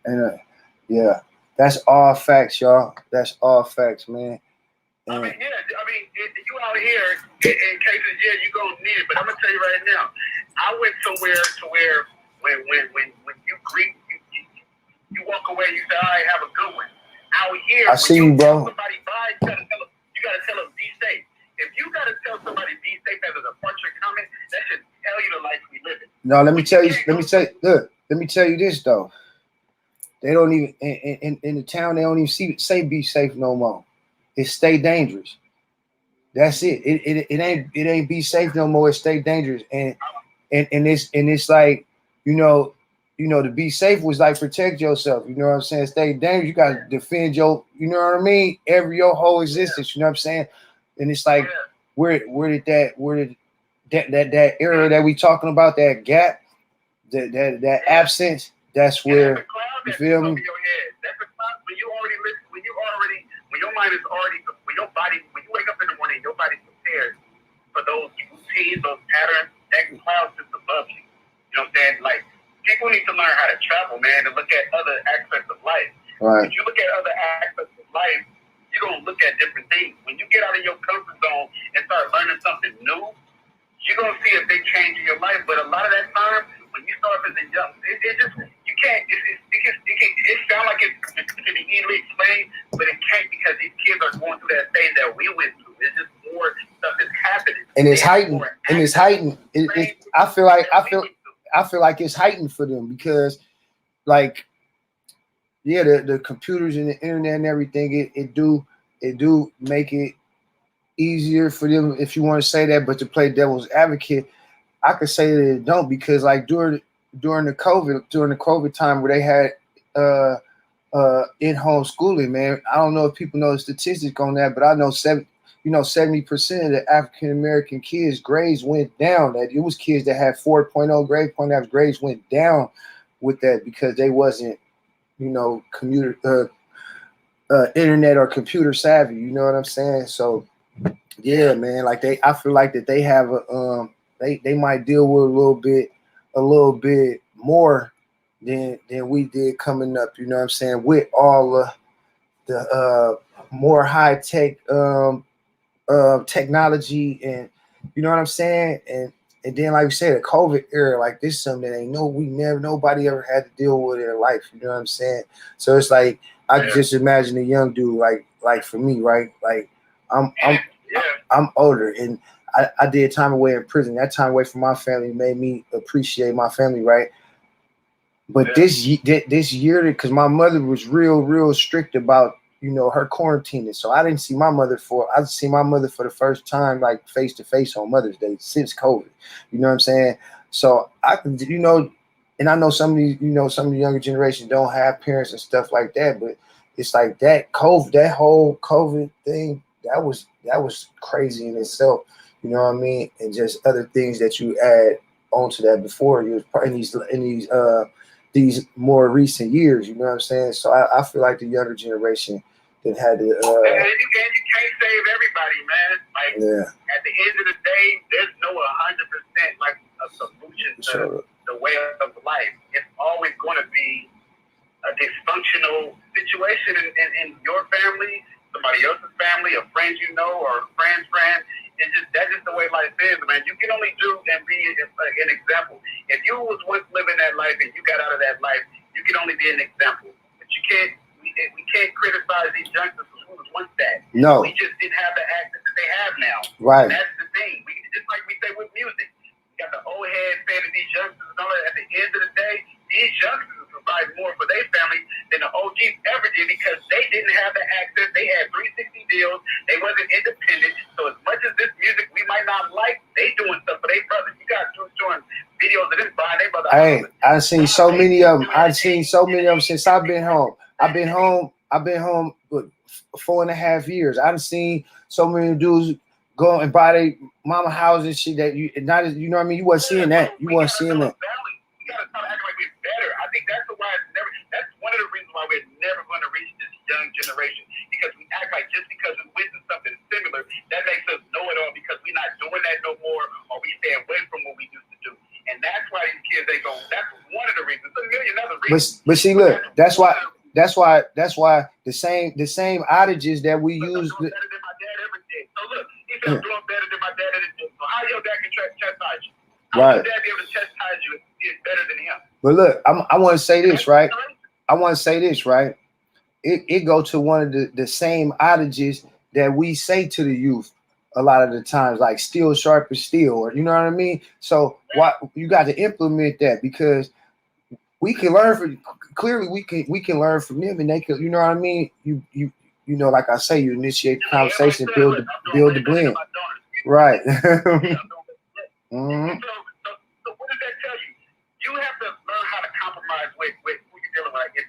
And yeah, that's all facts, y'all. That's all facts, man. I mean, you out here in cases, you're gonna need it. But I'm gonna tell you right now, I went somewhere to where when you greet, you walk away, you say, all right, have a good one. Out here, I see you, bro. Somebody by, you gotta tell them be safe. If you gotta tell somebody be safe as a puncher coming, that should tell you the life we live in. No, let me tell you this though. They don't even in the town. They don't even say be safe no more. It stay dangerous. That's it. It ain't be safe no more. It stay dangerous. And it's like, you know, to be safe was like protect yourself. You know what I'm saying? Stay dangerous. You gotta defend your, you know what I mean? Your whole existence. You know what I'm saying? And it's like, where did that era that we talking about, that gap, that absence? That's where, you feel me? That's a cloud when you already listen. When your mind is already, when you wake up in the morning, your body's prepared for those routines, those patterns, that cloud sits above you. You know what I'm saying? Like, people need to learn how to travel, man, and look at other aspects of life. Right. If you look at other aspects of life, you're going to look at different things. When you get out of your comfort zone and start learning something new, you're going to see a big change in your life. But a lot of that time, when you start as a young, it just, you can't, it sounds like it can be easily explained, but it can't, because these kids are going through that stage that we went through. It's just more stuff that's happening. And it's heightened. I feel like it's heightened for them because, like, yeah, the computers and the internet and everything, it do make it easier for them, if you want to say that. But to play devil's advocate, I could say that it don't, because like during the COVID time where they had in-home schooling, man, I don't know if people know the statistic on that, but I know 70% of the African American kids' grades went down. That it was kids that had 4.0 grade point average grades went down with that because they wasn't, internet or computer savvy. You know what I'm saying? So yeah, man, like I feel like that they have they might deal with a little bit more than we did coming up. You know what I'm saying? With all the more high tech technology, and you know what I'm saying, and And then, like we said, the COVID era, like this is something that nobody ever had to deal with in their life. You know what I'm saying? So it's like I can just imagine a young dude like for me, right? Like I'm older and I did time away in prison. That time away from my family made me appreciate my family, right? But this year, because my mother was real strict about her quarantining, so I didn't see my mother for the first time like face to face on Mother's Day since COVID. You know what I'm saying? So I can and I know some of these some of the younger generations don't have parents and stuff like that, but it's like that whole COVID thing that was crazy in itself. You know what I mean? And just other things that you add onto that before you in these more recent years, you know what I'm saying? So I feel like the younger generation that had to. And you can't save everybody, man. Like at the end of the day, there's no 100% like a solution to the way of life. It's always going to be a dysfunctional situation in your family, somebody else's family, a friend or a friend's friend. That's just the way life is, man. You can only do and be an example. If you was once living that life and you got out of that life, you can only be an example. But you can't. We can't criticize these youngsters who was once that. No. We just didn't have the access that they have now. Right. And that's the thing. Just like we say with music, we got the old heads saying that these youngsters and all that. At the end of the day, these youngsters provide more for their family than the OGs ever did because they didn't have the access. They had 360 deals. They wasn't independent. So as much as this music we might not like, they doing stuff for their brothers. You got dudes doing videos of this buying their brother. Hey, I've seen so many of them. I've seen so many of them since I've been home. I've been home for 4.5 years. I've seen so many dudes go and buy their mama house and shit that you know what I mean? You wasn't seeing that. You wasn't seeing that. We gotta start acting like we're better. I think that's that's one of the reasons why we're never going to reach this young generation. Because we act like just because we went to something similar, that makes us know it all because we're not doing that no more or we stay away from what we used to do. And that's why these kids that's one of the reasons. There's a million other reasons. But see, look, that's why the same outages that we use. Better than my dad ever did. So look, he said I'm doing better than my dad ever did. So how your dad can chastise you? How your dad be able to chastise you is better than him? But look, I want to say this, right? It go to one of the same outages that we say to the youth a lot of the times, like steel sharp as steel, or you know what I mean? So why you got to implement that because we can learn from we can learn from them and they can, you know what I mean? You like I say, you initiate the conversation, build the blend. Right. Mm-hmm. So what does that tell you? You have to learn how to compromise with who you're dealing with.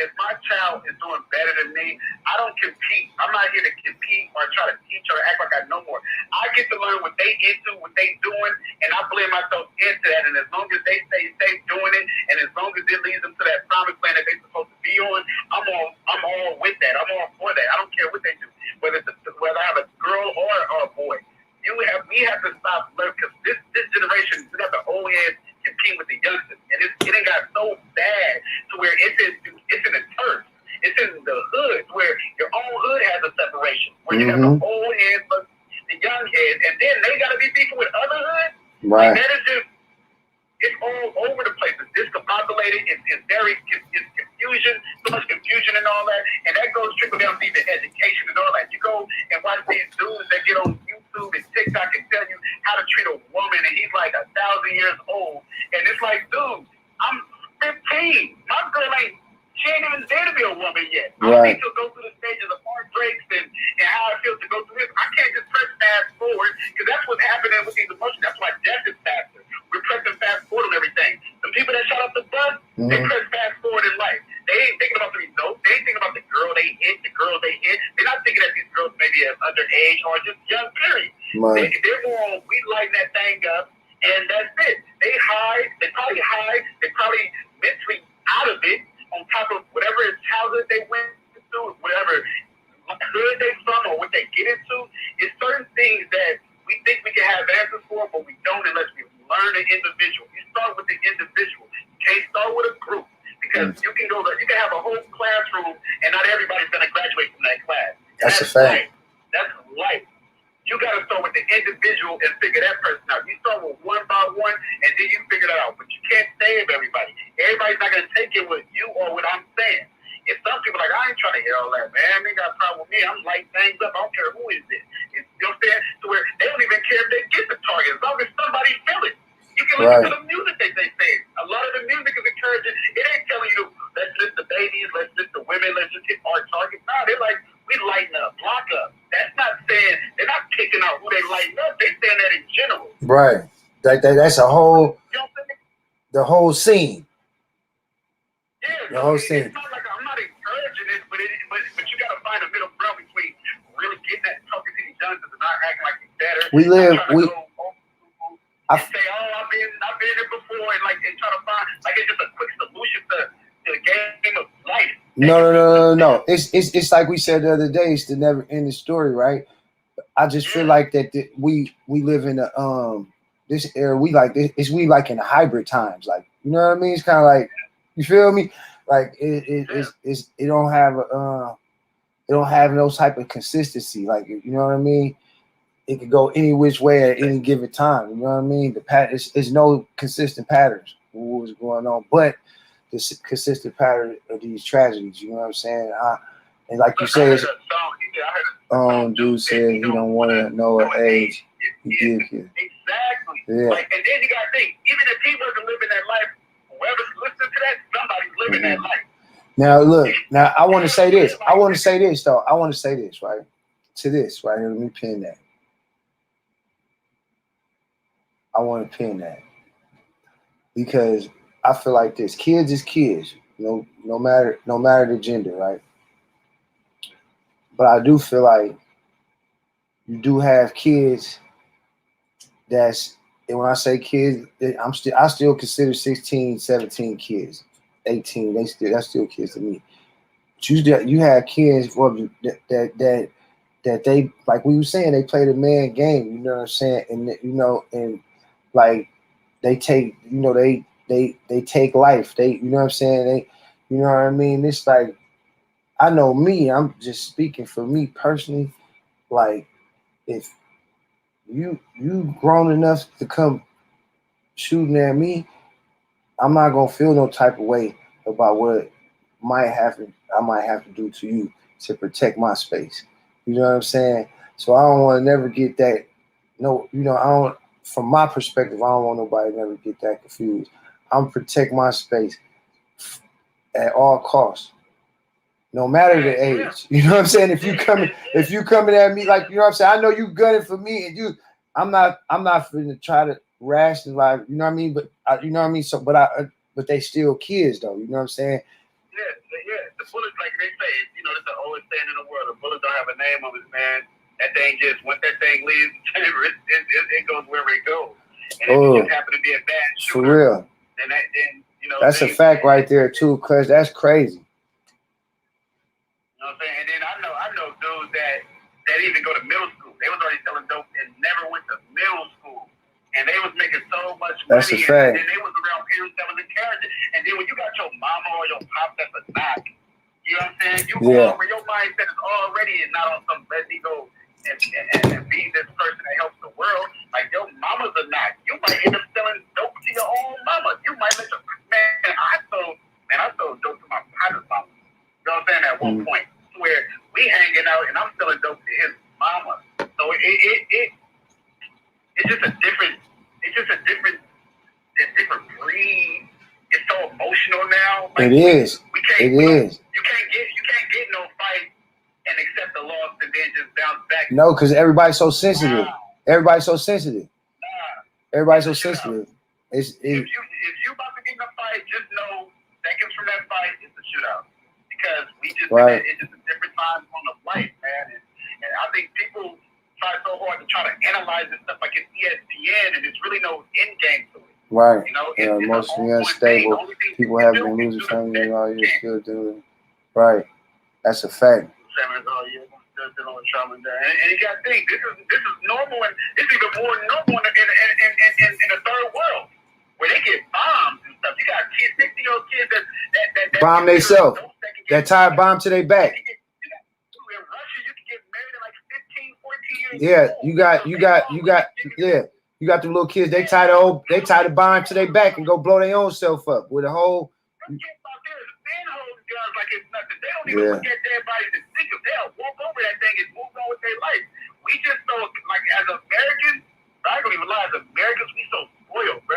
If my child is doing better than me, I don't compete. I'm not here to compete or try to teach or act like I know more. I get to learn what they into, what they doing, and I blend myself into that. And as long as they stay safe doing it, and as long as it leads them to that promised land that they're supposed to be on, I'm all with that. I'm all for that. I don't care what they do, whether I have a girl or a boy. We have to stop learning because this generation, we got the old heads competing with the youngsters, and it ain't got so bad to where it's in the turf. It's in the hood where your own hood has a separation, where you have the old heads, but the young heads, and then they got to be beefing with other hoods. Right. Like that is just, it's all over the place. It's discombobulated. It's confusion, so much confusion and all that, and that goes trickle down to the education and all that. You go and watch these dudes that get on YouTube and TikTok and tell you how to treat a woman, and he's like 1,000 years old, and it's like, dude, I'm 15. My girl she ain't even there to be a woman yet. Right. I need to go through the stages of heartbreaks and how it feels to go through this. I can't just press fast forward because that's what's happening with these emotions. That's why death is faster. We're pressing fast forward on everything. The people that shot up the bus, they press fast forward in life. They ain't thinking about the results. They ain't thinking about the girl they hit, the girls they hit. They're not thinking that these girls maybe are underage or just young, period. Right. They're more on, we lighten that thing up, and that's it. They probably mentally out of it on top of whatever childhood they went through, whatever hood they from or what they get into. It's certain things that we think we can have answers for, but we don't unless we learn an individual. You start with the individual. You can't start with a group because you can have a whole classroom and not everybody's going to graduate from that class. That's a fact. Life. That's life. You got to start with the individual and figure can listen to the music they say. A lot of the music is encouraging. It ain't telling you, let's listen to babies, let's listen to women, let's just hit our target. No, they're like, we lighten up, block up. That's not saying, they're not picking out who they lighten up. They're saying that in general. Right. That's a whole, the whole scene. Yeah, the whole scene. It's not like I'm not encouraging it, but you got to find a middle ground between really getting that talking to these youngsters and not acting like it's better. I say, I've been there before, and try to find like it's just a quick solution to the game of life. No. It's like we said the other day. It's the never ending story, right? I just feel like that we live in this era. We like in the hybrid times. Like, you know what I mean? It's kind of like, you feel me? Like it don't have no type of consistency. Like, you know what I mean? It could go any which way at any given time. You know what I mean? It's no consistent patterns of what was going on, but the consistent pattern of these tragedies. You know what I'm saying? And like you said, dude said he don't want to know what age he gives you. Exactly. Yeah. Like, and then you got to think, even if he wasn't living that life, whoever's listening to that, somebody's living that life. Now look. Now I want to say this. I want to say this, right? To this, right here. Let me pin that. I want to pin that because I feel like this: kids is kids, no matter the gender, right? But I do feel like you do have kids that's, and when I say kids, I still consider 16, 17 kids, 18. That's still kids to me. But you have kids that they, like we were saying, they play the man game. You know what I'm saying? And like they take, they take life. They, you know what I'm saying? They, you know what I mean? It's like, I know me, I'm just speaking for me personally. Like, if you grown enough to come shooting at me, I'm not gonna feel no type of way about what I might have to do to you to protect my space. You know what I'm saying? So I don't want to never get that. No, I don't. From my perspective, I don't want nobody to never get that confused. I'm protect my space at all costs, no matter the age. You know what I'm saying? If you coming at me, like, you know what I'm saying, I know you gunning for me, and I'm not finna try to rationalize. You know what I mean? But you know what I mean. So, but they still kids, though. You know what I'm saying? Yeah. The bullets, like they say, it's the oldest saying in the world. The bullet don't have a name on it, man. That thing just, once that thing leaves the chamber, it goes wherever it goes. And if you just happen to be a bad shooter, for real, that's a fact right there too, cuz that's crazy. You know what I'm saying? And then I know dudes that even go to middle school. They was already selling dope and never went to middle school. And they was making so much money. That's a fact. And then they was around parents that was encouraging. And then when you got your mama or your pop that's a knock, you know what I'm saying? Your mindset is already not on some let's go and be this person that helps the world. Like, your mama's a knock. You might end up selling dope to your own mama. You might let your I sold dope to my partner's mama. You know what I'm saying? At one point, where we hanging out and I'm selling dope to his mama. So it's just a different breed. It's so emotional now. Like, it is. You can't get no fight and accept the loss and then just bounce back. No, because everybody's so sensitive. Everybody's so sensitive. If you about to get in a fight, just know seconds from that fight is a shootout. Because it's just a different time on the life, man. And I think people try so hard to try to analyze this stuff like it's ESPN, and there's really no end game to it. Right. It's emotionally unstable. People have been losing family all year, still doing it. Right. That's a fact. And you got to think, this is normal, and it's even more normal in the third world, where they get bombs and stuff. You got kids, 60-year-old kids that bomb themselves, that tie a bomb to their back. In Russia, you can get married at like 15, 14 years Yeah, old. you got the little kids. They tie the bomb to their back and go blow their own self up with a whole. Like it's nothing. They don't even look at their bodies and think of. They'll walk over that thing and move on with their life. We just so, like, as Americans, I don't even lie, as Americans, we so spoiled, bro.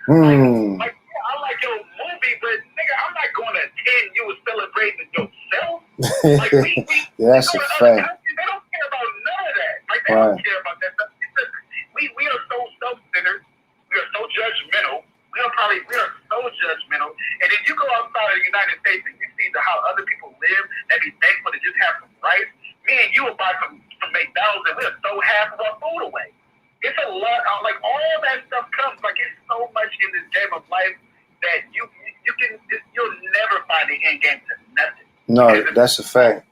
Like, yeah, I like your movie, but nigga, I'm not going to attend you and celebrating yourself. Like, yeah, that's a fact. They don't care about none of that. Like, they don't care about that stuff. We are so self-centered. We are so judgmental. We are so judgmental. And if you go outside of the United States and you see how other people live, that be thankful to just have some rice, me and you will buy some McDonald's and we'll throw half of our food away. It's a lot. Like, all that stuff comes. Like, it's so much in this game of life that you'll never find the end game to nothing. No, that's a fact.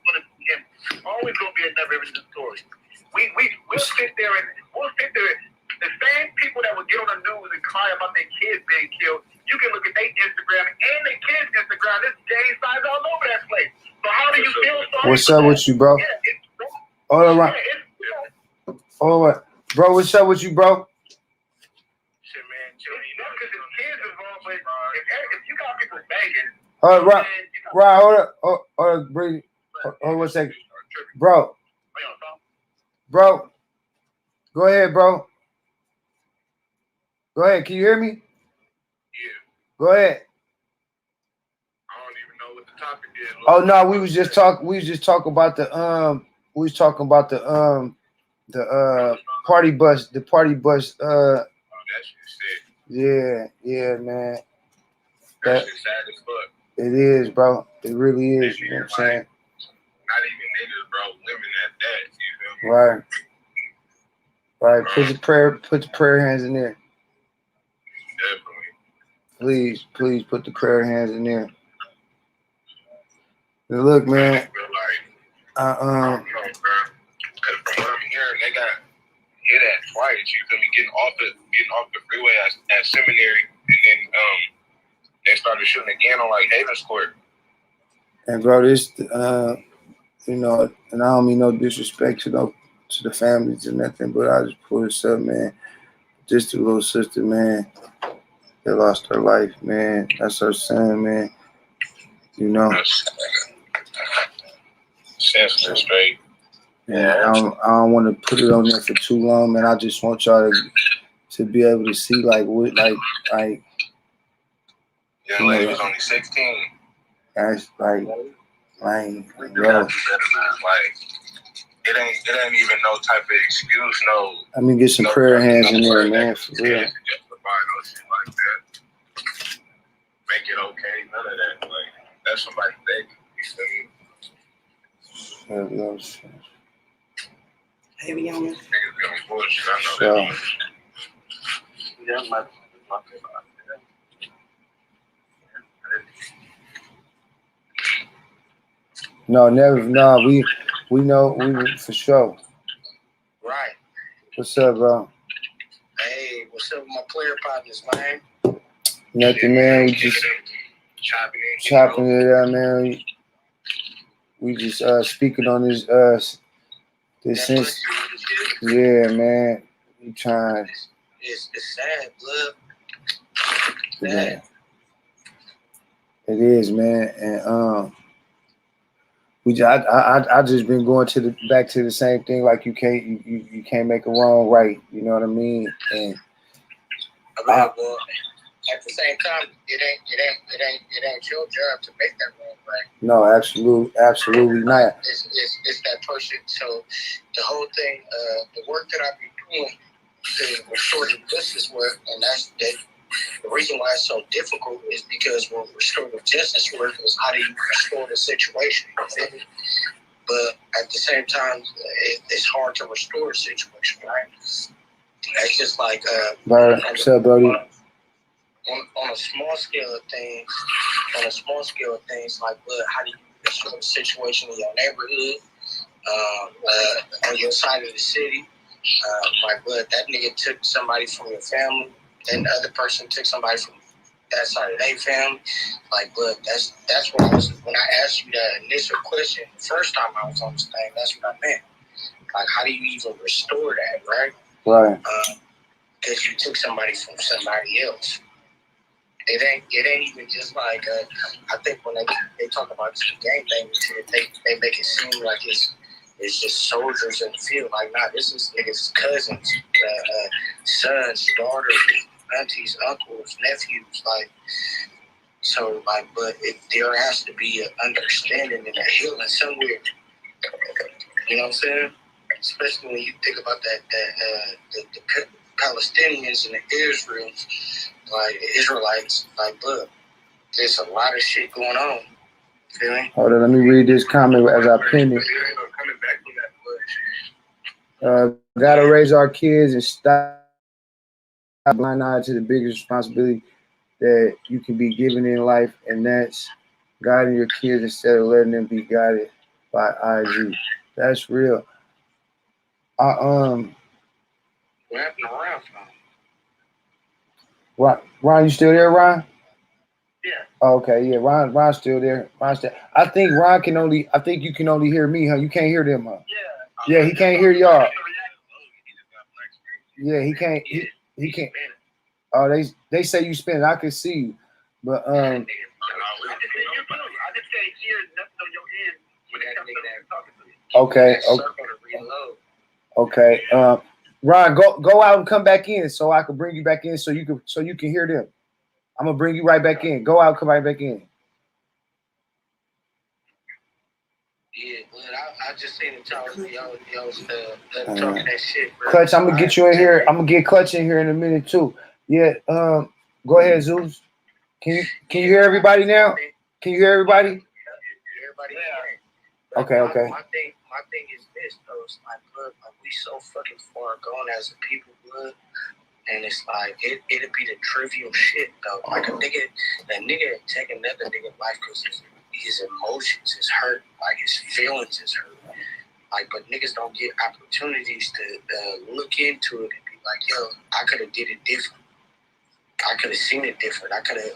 Always gonna be a never-ending story. We'll sit there. The same people that would get on the news and cry about their kids being killed, you can look at their Instagram and their kids' Instagram. There's gang signs all over that place. So how do you feel sorry? What's up with you, bro? Yeah, all right. All right. Bro, what's up with you, bro? Shit, man. Because it's kids involved, but if you got people banging. All right, right. Hold up, Brady. Hold on 1 second. Bro. Go ahead, bro. Go ahead. Can you hear me? Yeah. Go ahead. I don't even know what the topic is. Oh no, we was just talking about the party bus. The party bus. Oh, that shit sick. Yeah, man. That shit sad as fuck. It is, bro. It really is. You know what I'm saying? Not even niggas, bro. Women at that. You feel me? Right. Right. Put the prayer hands in there. Definitely. Please put the prayer hands in there. Now look, man. Cause from what I'm hearing, they got hit at twice. You feel me? Getting off the freeway at seminary, and then they started shooting again on like Havens Court. And bro, this you know, and I don't mean no disrespect to the families or nothing, but I just pull this up, man. Just the little sister, man, that lost her life, man. That's her son, man. You know. Senseless, right? Yeah, I don't want to put it on there for too long, man. I just want y'all to be able to see like what like young lady was only 16. That's like bro. Like it ain't even no type of excuse, no. I mean, get some prayer hands in there, man, for real. Justify no shit like that. Make it okay, none of that. Like, that's somebody's baby. You feel me? Hey, we on it. Niggas be on bullshit, I know that. Yeah, my No, never. No, we know for sure. Right. What's up, bro? Hey, what's up with my player partners, man? Nothing, man. We just chopping it up, man. We just speaking on this sense. Yeah, man. We trying. It's sad, blood. Yeah. It is, man, and I just been going back to the same thing. Like you can't make a wrong right. You know what I mean? And well, at the same time, it ain't your job to make that wrong right. No, absolutely not. It's that person. So the whole thing, the work that I be doing to restore the justice work, and that's that. The reason why it's so difficult is because when restorative justice work is how do you restore the situation, but at the same time, it's hard to restore a situation, right? It's just like what's up, Brody? On a small scale of things, like how do you restore the situation in your neighborhood, on your side of the city? Like, that nigga took somebody from your family. Then the other person took somebody from that side of their family. Like, that's what when I asked you that initial question the first time I was on this thing, that's what I meant. Like, how do you even restore that, right? Right. Because you took somebody from somebody else. It ain't even just like I think when they talk about this gang thing, they make it seem like it's just soldiers in the field. Like, nah, this is niggas' cousins, sons, daughters, aunties, uncles, nephews, like. So, like, but there has to be an understanding and a healing somewhere. You know what I'm saying? Especially when you think about the Palestinians and the Israels, like the Israelites, like, look, there's a lot of shit going on. Feel me? Hold on, let me read this comment as I pin it. Gotta raise our kids and stop blind eye to the biggest responsibility that you can be given in life, and that's guiding your kids instead of letting them be guided by IG. That's real. What happened to Ryan? Ron, you still there, Ron? Yeah. Oh, okay, yeah, Ron's still there. I think you can only hear me, huh? You can't hear them, huh? Yeah, he can't hear y'all. Yeah, he can't. He can't. Oh, they say you spin. I can see you, but I just said here, nothing on your end when it comes to talking to you. Okay. Ron, go out and come back in so I can bring you back in so you can hear them. I'm gonna bring you right back in. Go out, come right back in. Yeah, but I just seen him talking that shit, bro. Clutch, I'm gonna get you in here. I'm gonna get Clutch in here in a minute too. Yeah. Go ahead, Zeus. Can you hear everybody now? Can you hear everybody? Everybody, Okay. My thing is this though. It's like, look, like we so fucking far gone as a people, blood, and it's like it'd be the trivial shit though. Like a nigga take another nigga life because his emotions is hurt, like his feelings is hurt. Like, but niggas don't get opportunities to look into it and be like, yo, I could have did it different. I could have seen it different. I could have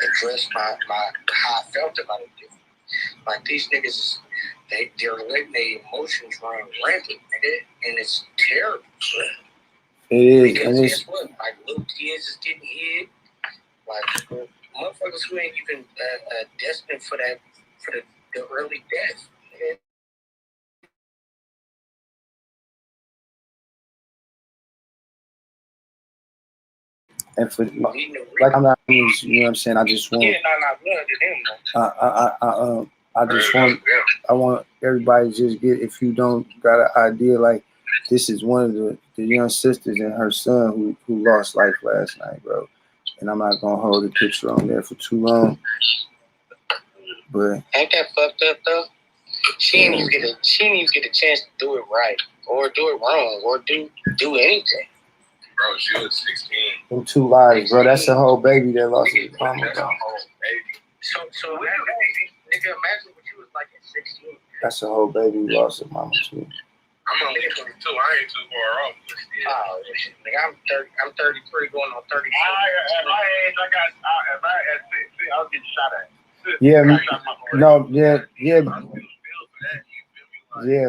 addressed my how I felt about it different. Like these niggas, they're letting their emotions run rampant, and it's terrible. It is. Because guess what? Like little kids is getting hit. Like motherfuckers who ain't even destined for the early death. And for like I'm not, you know what I'm saying. I just want. I want everybody to just get. If you don't got an idea, like this is one of the young sisters and her son who lost life last night, bro. And I'm not gonna hold the picture on there for too long. But ain't that fucked up though? She didn't even get a chance to do it right or do it wrong or do anything. Bro, she was 16. Them 2 lives, bro. That's a whole baby that lost his mama. That's a whole baby. So nigga, imagine what you was like at 16. That's a whole baby who lost his mama too. I'm only 22. I ain't too far off. Oh, nigga, I'm 33 going on 34. At my age, if I at 16, I'll get shot at. Yeah, no, yeah,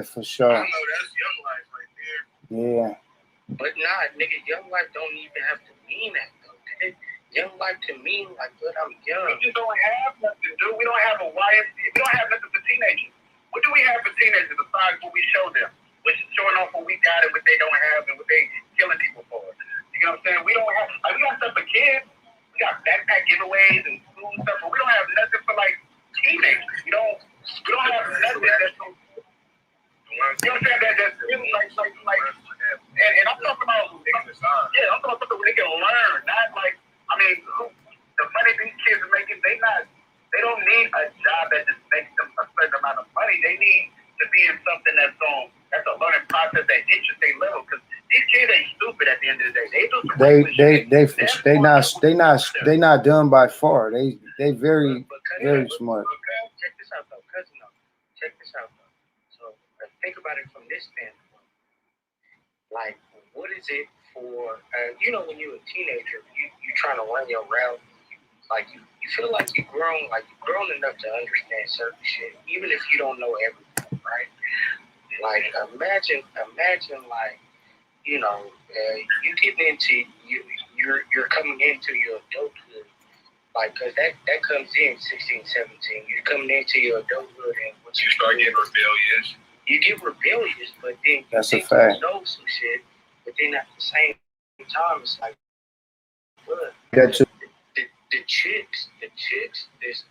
for sure. I know that's young life right there. Yeah. But nah, nigga, young life don't even have to mean that though. Nigga. Young life can mean like, but I'm young. We just don't have nothing, dude. We don't have a YMCA. We don't have nothing for teenagers. What do we have for teenagers besides what we show them? Which is showing off what we got and what they don't have and what they killing people for. You know what I'm saying? We don't have. We got stuff for kids. We got backpack giveaways and school stuff, but we don't have nothing for like teenagers. We don't have nothing that's. You know what I'm saying? That's really like. And I'm talking about, I'm talking about something where they can learn, not like, I mean, the money these kids are making, they don't need a job that just makes them a certain amount of money. They need to be in something that's a learning process that interests their level. Because these kids ain't stupid at the end of the day. They not dumb by far. They very smart. Check this out though, cousin. Check this out though. So think about it from this standpoint. Like, what is it for, when you're a teenager, you trying to run your route, like, you feel like you've grown enough to understand certain shit, even if you don't know everything, right? Like, imagine, like, you getting into, you're coming into your adulthood, like, because that comes in 16, 17, you're coming into your adulthood, and what you start getting rebellious. You get rebellious, but then that's a fact. You know some shit, but then at the same time, it's like, look, That too. The chicks, this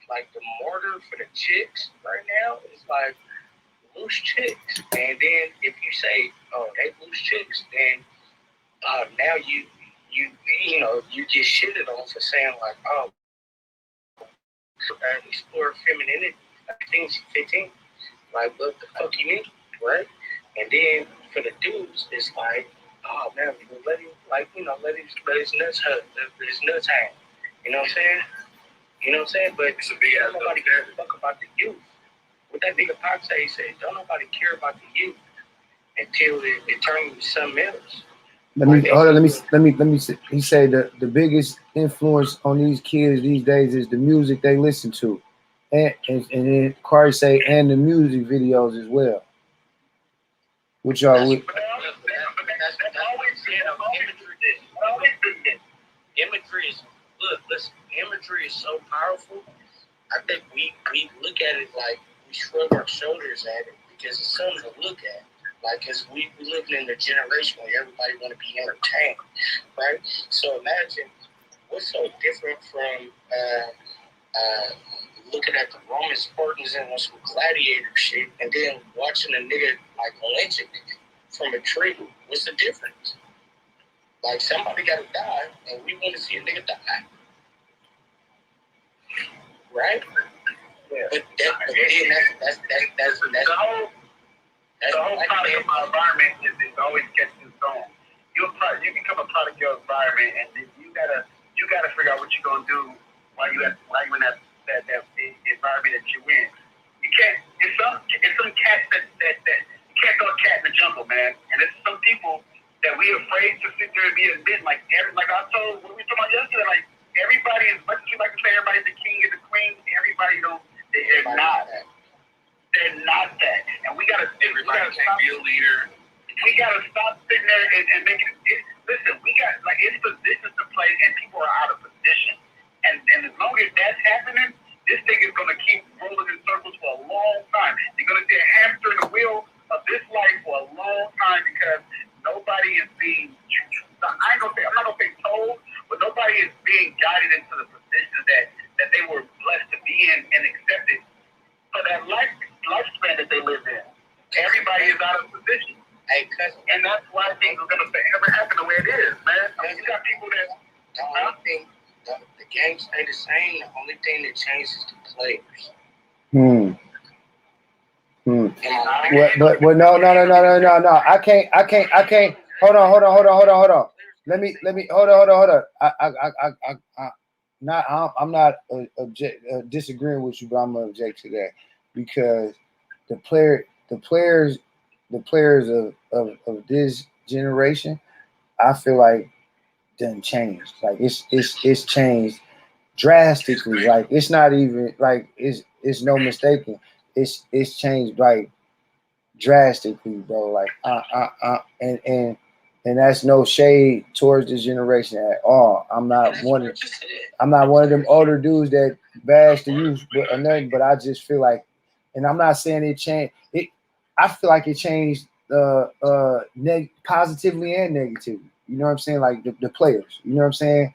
like the mortar for the chicks right now is like loose chicks. And then if you say, oh, they loose chicks, then now you know, you get shitted on for saying like, oh, explore femininity, like things 15, like what the fuck you mean, right? And then for the dudes, it's like, oh man, let him, like, you know, let his nuts hang. You know what I'm saying? You know what I'm saying? But it's a big don't nobody give a fuck about the youth. What that nigga Pop say, he said, don't nobody care about the youth until it turns into something else. Let me say, he said the biggest influence on these kids these days is the music they listen to. And then Corey say and the music videos as well. Which are with That's always been imagery is look, listen, imagery is so powerful. I think we look at it like we shrug our shoulders at it because it's something to look at. Like, because we living in a generation where everybody want to be entertained, right? So imagine what's so different from looking at the Roman Spartans and some gladiator shit and then watching a nigga like lynch a nigga from a tree. What's the difference? Like, somebody got to die, and we want to see a nigga die. Right? Yeah. But that's the whole product of my environment is always catching its own. You become a product of your environment, and then you gotta figure out what you're gonna do while you in that environment that you're in. You can't. It's some cats that you can't go cat in the jungle, man. And it's some people that we afraid to sit there and be admit, like I told when we talked about yesterday, like everybody, as much as we like to say everybody's the king and the queen, everybody don't. They're not. They're not that, and we gotta be a leader. We gotta stop sitting there and making it. Listen, we got like it's positions to play, and people are out of position. And as long as that's happening, this thing is gonna keep rolling in circles for a long time. You're gonna see a hamster in the wheel of this life for a long time because nobody is being. I'm not gonna say told, but nobody is being guided into the position that they were blessed to be in and accepted for that lifespan that they live in. Everybody is out of position. Hey, and that's why things are going to ever happen the way it is, man. I mean, you got people that... The only thing, the game stay the same. The only thing that changes is the players. Well, no. I can't. Hold on. Let me. Hold on. I'm not disagreeing with you, but I'm gonna object to that because the players of this generation, I feel like done changed. Like it's changed drastically. Like it's not even like it's no mistaking. It's changed like drastically, bro. Like and that's no shade towards this generation at all. I'm not one of them older dudes that bash the youth or nothing, but I just feel like, and I'm not saying it changed. I feel like it changed positively and negatively. You know what I'm saying? Like the players. You know what I'm saying?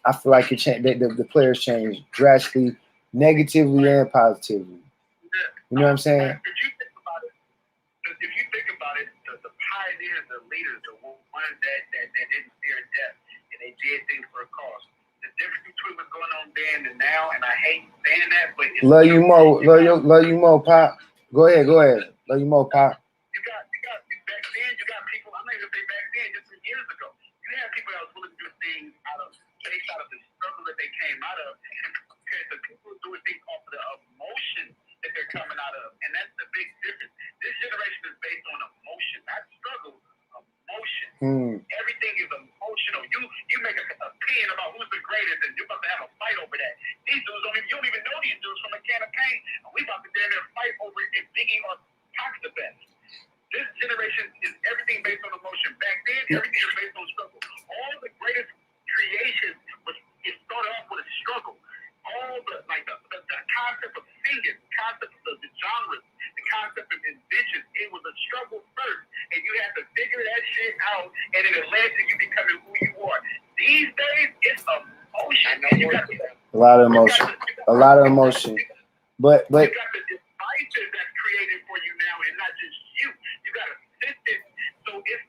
I feel like it changed. The players changed drastically, negatively and positively. You know what I'm saying? If you think about it, the pioneers, the leaders, the ones that didn't fear death and they did things for a cause. The difference between what's going on then and now, and I hate saying that, but it's love you more, Pop. Go ahead. Love you more, Pop. You got back then. You got people. I'm not even say back then, just some years ago. You had people that was willing to do things based out of the struggle that they came out of, compared to people doing things off of the emotion that they're coming out of, and that's the big difference. This generation is based on emotion, not struggle. Emotion. Everything is emotional. You make an opinion about who's the greatest, and you're about to have a fight over that. These dudes you don't even know these dudes from a can of paint, and we about to stand there and fight over if Biggie or Pac's the best. This generation is everything based on emotion. Back then, everything is based on struggle. All the greatest creations it started off with a struggle. All the concept of singing, concept of the genres, the concept of invention, it was a struggle first, and you had to figure that shit out, and then emotion. You got a lot of emotion. A lot of emotion. But you got the devices that's created for you now, and not just you. You got a system. So it's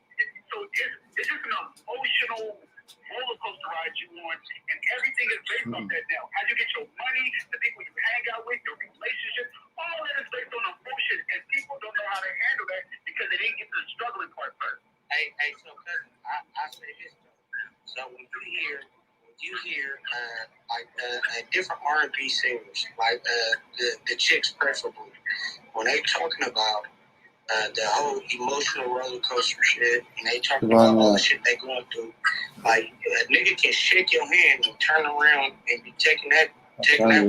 just an emotional roller coaster ride you on, and everything is based on that now. How you get your money, the people you hang out with, your relationship, all that is based on emotion, and people don't know how to handle that because they didn't get to the struggling part first. Hey, so cousin, I say this though. So when you hear different R&B singers, like the chicks preferably, when they talking about the whole emotional roller coaster shit, and they talking about all the shit they going through, like a nigga can shake your hand and turn around and be taking that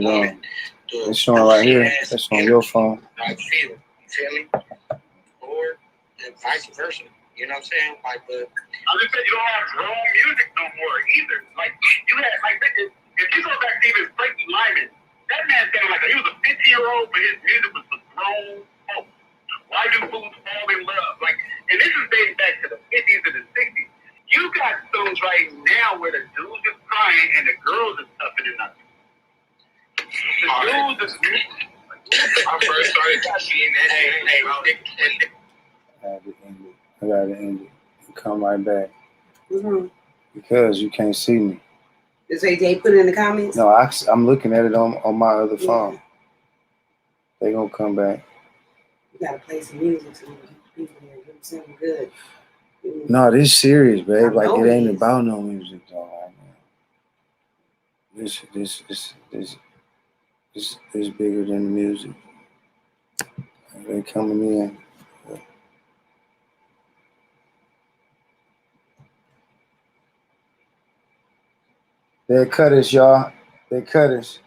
woman to it's showing right here. That's on your phone. Like you feel me? Or vice versa. You know what I'm saying? Like, but I just said you don't have grown music no more either. Like you had, like if you go back to even Frankie Lyman, that man sounded like he was a 50-year-old, but his music was for grown folks. Why do fools fall in love? Like, and this is dating back to the 50s and the 60s. You got songs right now where the dudes is crying and the girls is tougher than nothing. The dudes is. I first started seeing that. I gotta end it and come right back. Because you can't see me. Is they put it in the comments? No, I'm looking at it on my other phone. They gonna come back. You gotta play some music so people hear them sound good. No, this serious, babe. Like it ain't about no music though. This is bigger than the music. They coming in. They cut us, y'all. They cut us.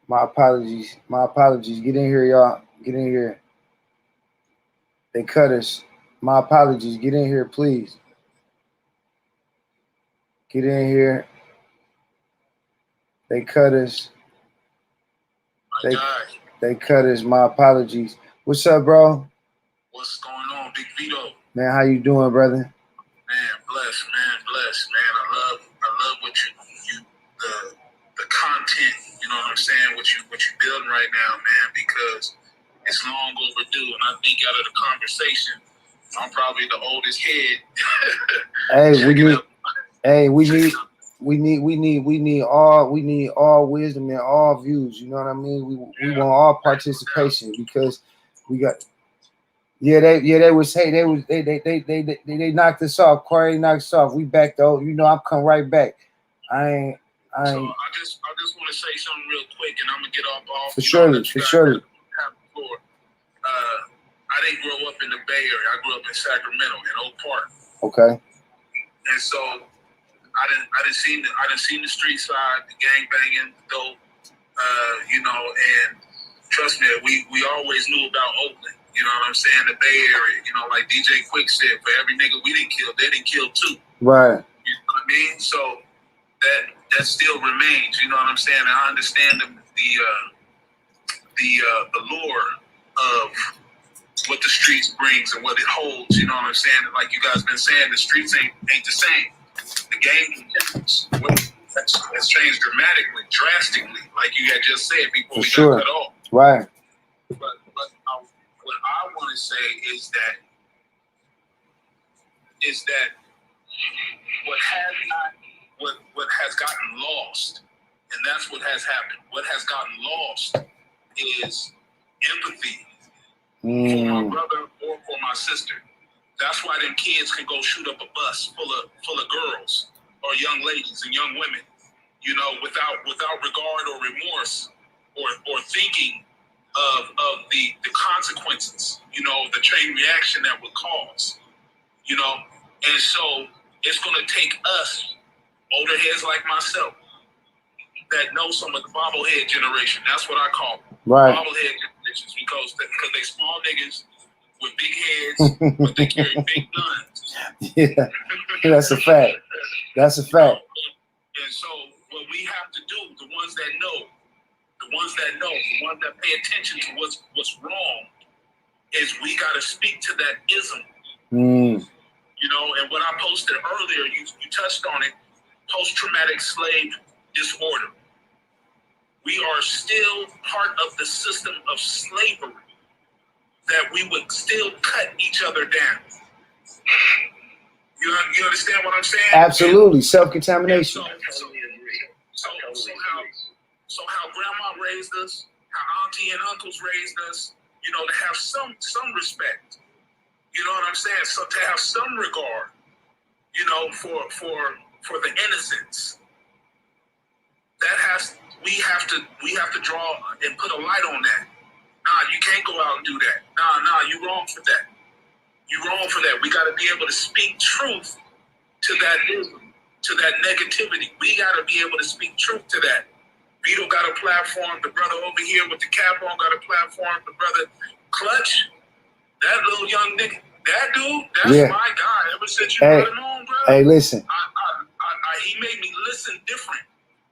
My apologies. Get in here, y'all. Get in here. They cut us. My apologies. Get in here, please. Get in here. They cut us. They cut us. My apologies. What's up, bro? What's going on, Big Vito? Man, how you doing, brother? Man, blessed, man. I love what you the content, you know what I'm saying, what you building right now, man, because it's long overdue. And I think out of the conversation, I'm probably the oldest head. We need all wisdom and all views. You know what I mean? We want all participation because we got. They would say they knocked us off. Corey knocked us off. We back though. You know I'm come right back. So I just want to say something real quick, and I'm gonna get off. For sure. I didn't grow up in the Bay Area. I grew up in Sacramento in Oak Park. Okay. And so I didn't see the street side, the gang banging, dope. And trust me, we always knew about Oakland. You know what I'm saying? The Bay Area. You know, like DJ Quick said, for every nigga we didn't kill, they didn't kill too. Right. You know what I mean? So that still remains. You know what I'm saying? And I understand the lure of what the streets brings and what it holds. You know what I'm saying? Like you guys been saying, the streets ain't the same. The game has changed drastically. Like you had just said before we got cut off. Right. But what I want to say is that what has gotten lost, and that's what has happened. What has gotten lost is empathy for my brother or for my sister. That's why them kids can go shoot up a bus full of girls or young ladies and young women, you know, without regard or remorse or thinking of the consequences, you know, the chain reaction that would cause, you know. And so it's going to take us, older heads like myself, that know some of the bobblehead generation. That's what I call them. Right. Bobblehead generations, because they small niggas with big heads, but they carry big guns. Yeah, that's a fact. That's a fact. And so what we have to do, the ones that know, the ones that pay attention to what's wrong, is we got to speak to that ism. You know, and what I posted earlier, you touched on it, post-traumatic slave disorder. We are still part of the system of slavery, that we would still cut each other down. You understand what I'm saying? Absolutely. Self-contamination. So how grandma raised us, how auntie and uncles raised us, you know, to have some respect. You know what I'm saying? So to have some regard, you know, for the innocents. We have to draw and put a light on that. Nah, you can't go out and do that. Nah, you wrong for that. You wrong for that. We got to be able to speak truth to that ism, to that negativity. We got to be able to speak truth to that. Vito got a platform. The brother over here with the cap on got a platform. The brother Clutch, that little young nigga, that dude, that's my guy. Ever since you brought him on, bro. Hey, listen. He made me listen different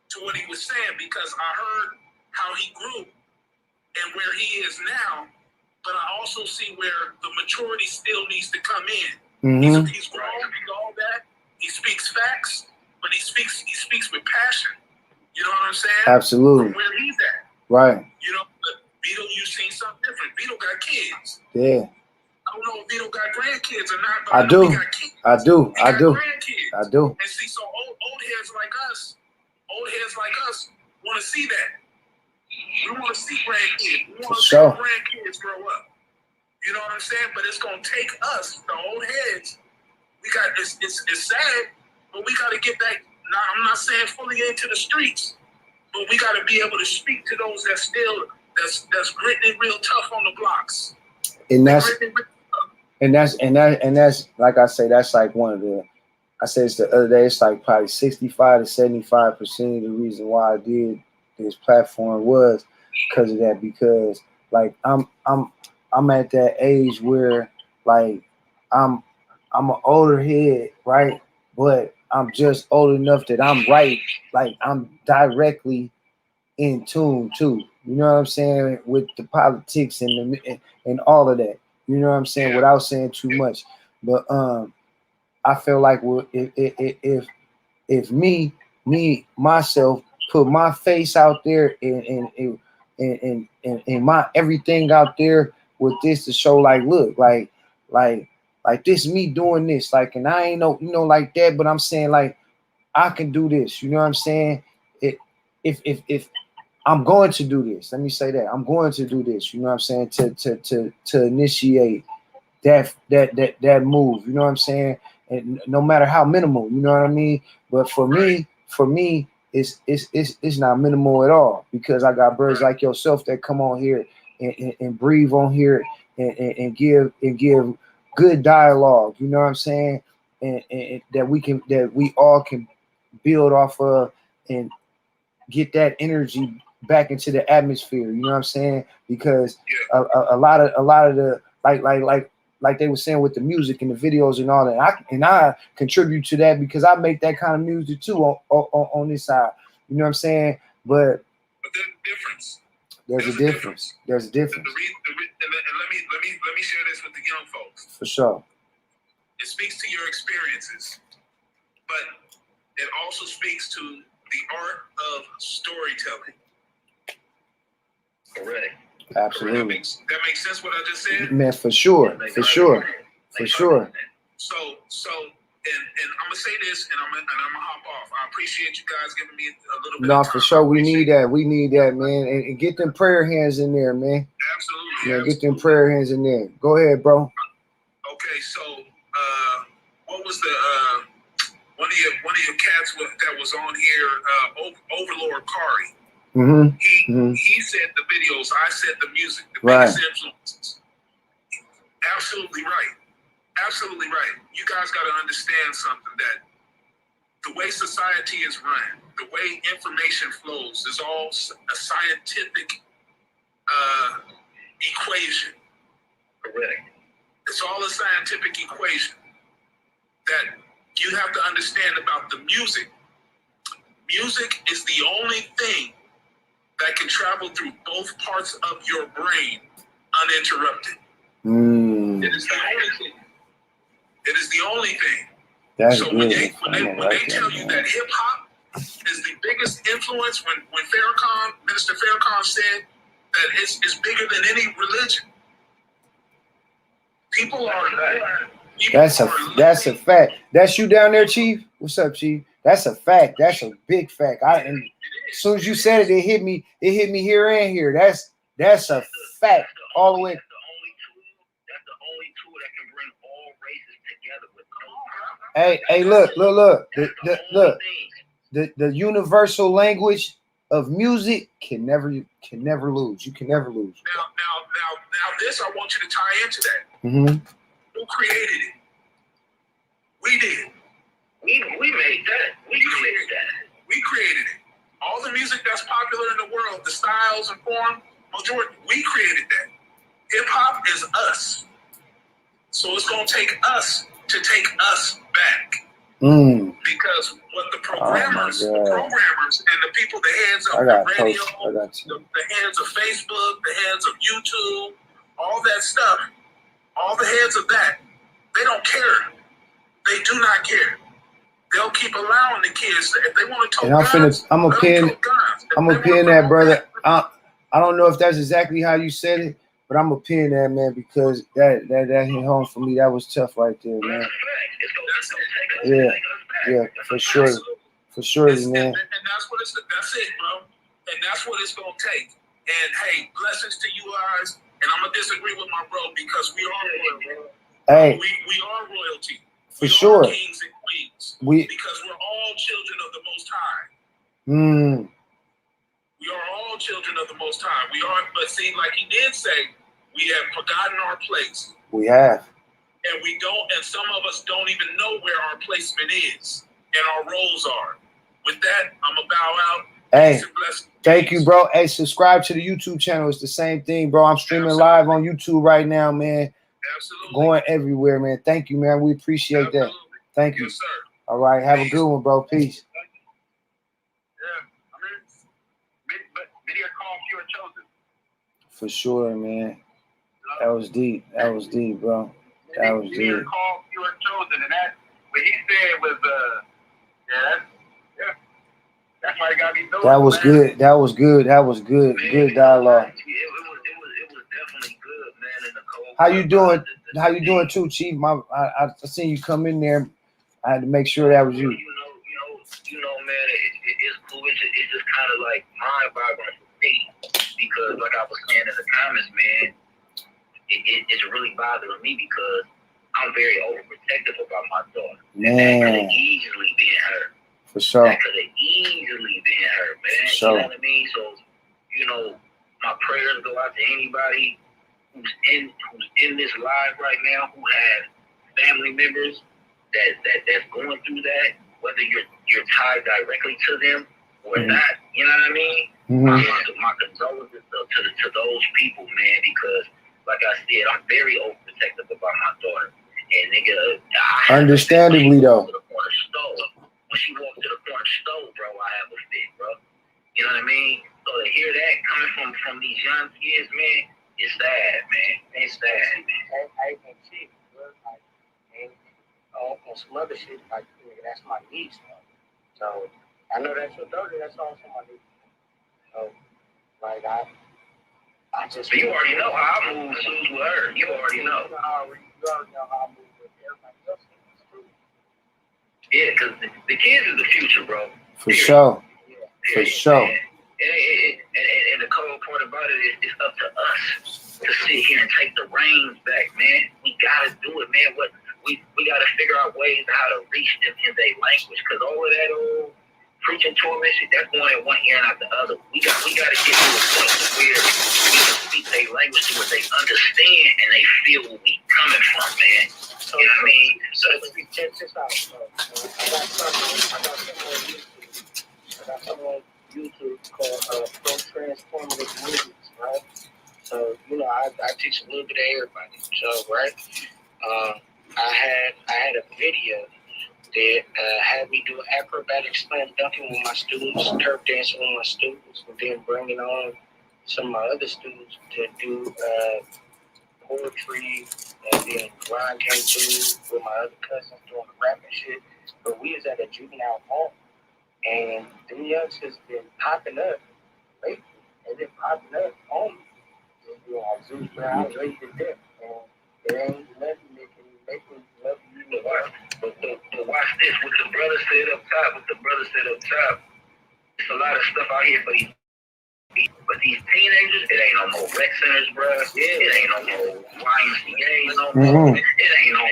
to what he was saying, because I heard how he grew and where he is now, but I also see where the maturity still needs to come in. Mm-hmm. He's grown and all that. He speaks facts, but he speaks with passion. You know what I'm saying? Absolutely. From where he's at. Right. You know, but Vito, you seen something different. Vito got kids. Yeah. I don't know if Vito got grandkids or not, but I do. He got kids. I do. He I got do. grandkids. I do. And see, so old heads like us want to see that. We want to see grandkids. We want to see grandkids grow up. You know what I'm saying? But it's gonna take us, the old heads. We got it's sad, but we got to get back. Now, I'm not saying fully into the streets, but we got to be able to speak to those that's gritting it real tough on the blocks. And that's like I say, that's like one of the. I said this the other day. It's like probably 65 to 75% of the reason why I did this platform was because of that. Because like I'm at that age where like I'm an older head, right? But I'm just old enough that I'm right. Like I'm directly in tune too. You know what I'm saying? With the politics and all of that. You know what I'm saying? Without saying too much. But I feel like if me myself put my face out there and my everything out there with this to show like look like this me doing this like, and I ain't no like that, but I'm saying like I can do this. You know what I'm saying? If I'm going to do this, let me say that I'm going to do this. You know what I'm saying? To initiate that move. You know what I'm saying? And no matter how minimal, you know what I mean. But for me, it's not minimal at all, because I got birds like yourself that come on here and breathe on here and give good dialogue. You know what I'm saying? And that we all can build off of and get that energy back into the atmosphere. You know what I'm saying? Because a lot of the like they were saying with the music and the videos and all that, I contribute to that because I make that kind of music too on this side. You know what I'm saying? But there's a difference. There's a difference. There's a difference. And let me share this with the young folks. For sure. It speaks to your experiences, but it also speaks to the art of storytelling. Correct. Absolutely. That makes sense what I just said? Man, for sure. For sure. For sure. So and I'm gonna say this and I'm gonna hop off. I appreciate you guys giving me a little bit of time. For sure. We need that, man. And get them prayer hands in there, man. Absolutely. Yeah, get them prayer hands in there. Go ahead, bro. Okay, so what was the one of your cats that was on here, Overlord Kari. Mm-hmm. He said the videos, I said the music, the biggest influences. Absolutely right. Absolutely right. You guys got to understand something, that the way society is run, the way information flows is all a scientific equation. Correct. It's all a scientific equation that you have to understand about the music. Music is the only thing that can travel through both parts of your brain uninterrupted. It is the only thing. It is the only thing. That's so good. when they tell you that hip hop is the biggest influence when Minister Farrakhan said that it's bigger than any religion. People are That's a fact. That's you down there, Chief? What's up, Chief? That's a fact. That's a big fact. And as soon as you said it hit me here and here. That's a fact all the way. That's the only tool that can bring all races together with no problem. Hey, look. The universal language of music can never lose. You can never lose. Now, this I want you to tie into that. Mm-hmm. Who created it? We did. We made that. We created that. We created it. All the music that's popular in the world, the styles and form, majority, we created that. Hip hop is us. So it's gonna take us to take us back. Because what the programmers and the people, the heads of the radio, the heads of Facebook, the heads of YouTube, all that stuff, all the heads of that, they don't care. They do not care. They'll keep allowing the kids to, if they want to tote guns, I'm gonna pin that, brother. I don't know if that's exactly how you said it, but I'm gonna pin that, man, because that hit home for me. That was tough right there, man. Yeah, for sure, man. And that's it, bro. And that's what it's gonna take. And hey, blessings to you guys. And I'm gonna disagree with my bro because we are royal. Hey, we are royalty. For sure. Kings and queens. Because we're all children of the Most High. We are all children of the Most High. We are, but see, like he did say, we have forgotten our place. We have. And we don't, and some of us don't even know where our placement is and our roles are. With that, I'm gonna bow out. Hey, thank you, bro. Hey, subscribe to the YouTube channel. It's the same thing, bro. I'm streaming live on YouTube right now, man. Absolutely. Going everywhere, man. Thank you, man. We appreciate that. Thank you. Yes, sir. All right. Have a good one, bro. Peace. Yeah, I mean, but many are called, few are chosen. For sure, man. That was deep. That was deep, bro. That was deep. Many are called, few are chosen, and that what he said was, that's why it got me doing. That was good. That was good. That was good. Man, good dialogue. It was definitely good, man. In the cold. How you doing? How you doing too, Chief? I seen you come in there. I had to make sure that was you. You know, man. It's cool. It's just kind of like mind-boggling for me because, like I was saying in the comments, man, it's really bothering me because I'm very overprotective about my daughter. Man, that could have easily been her. For sure. That could have easily been her, man. Sure. You know what I mean? So, you know, my prayers go out to anybody who's in this live right now who has family members that's going through that, whether you're tied directly to them or not. You know what I mean? My condolences to those people, man, because like I said, I'm very overprotective about my daughter. And nigga, understandably though. When she walked to the corner store, bro, I have a fit, bro. You know what I mean? So to hear that coming from these young kids, man, it's sad, man. It's sad, man. I can see, bro. Like, and on some other shit, like, that's my niece, man. So I know that's your daughter. That's also my niece. So, like, I just. But you already know how I move with her. You already know. You already know how I move with everybody else. Yeah, because the kids is the future, bro. For sure. For sure. And the cold part about it is it's up to us to sit here and take the reins back, man. We gotta do it, man. We gotta figure out ways how to reach them in their language, because all of that old preaching to them and shit, that's going in one ear and out the other. We gotta get to a point where we can speak their language to where they understand and they feel where we coming from, man. You know what I mean? So check this out. I got something on YouTube called Transformative Movies, right? So, you know, I teach a little bit of everybody. So, right? I had a video that had me do acrobatic slam dunking with my students, turf dancing with my students, and then bringing on some of my other students to do poetry, and then Ron came through with my other cousins doing the rap and shit. But we was at a juvenile hall, And them youngsters been popping up lately. They've been popping up on me. You know, Zeus Brown raised to death. And it ain't nothing making love you know. But watch this. What the brother said up top, it's a lot of stuff out here for these. But these teenagers, it ain't no more rec centers, bro. It ain't no more YMCA no more. It ain't no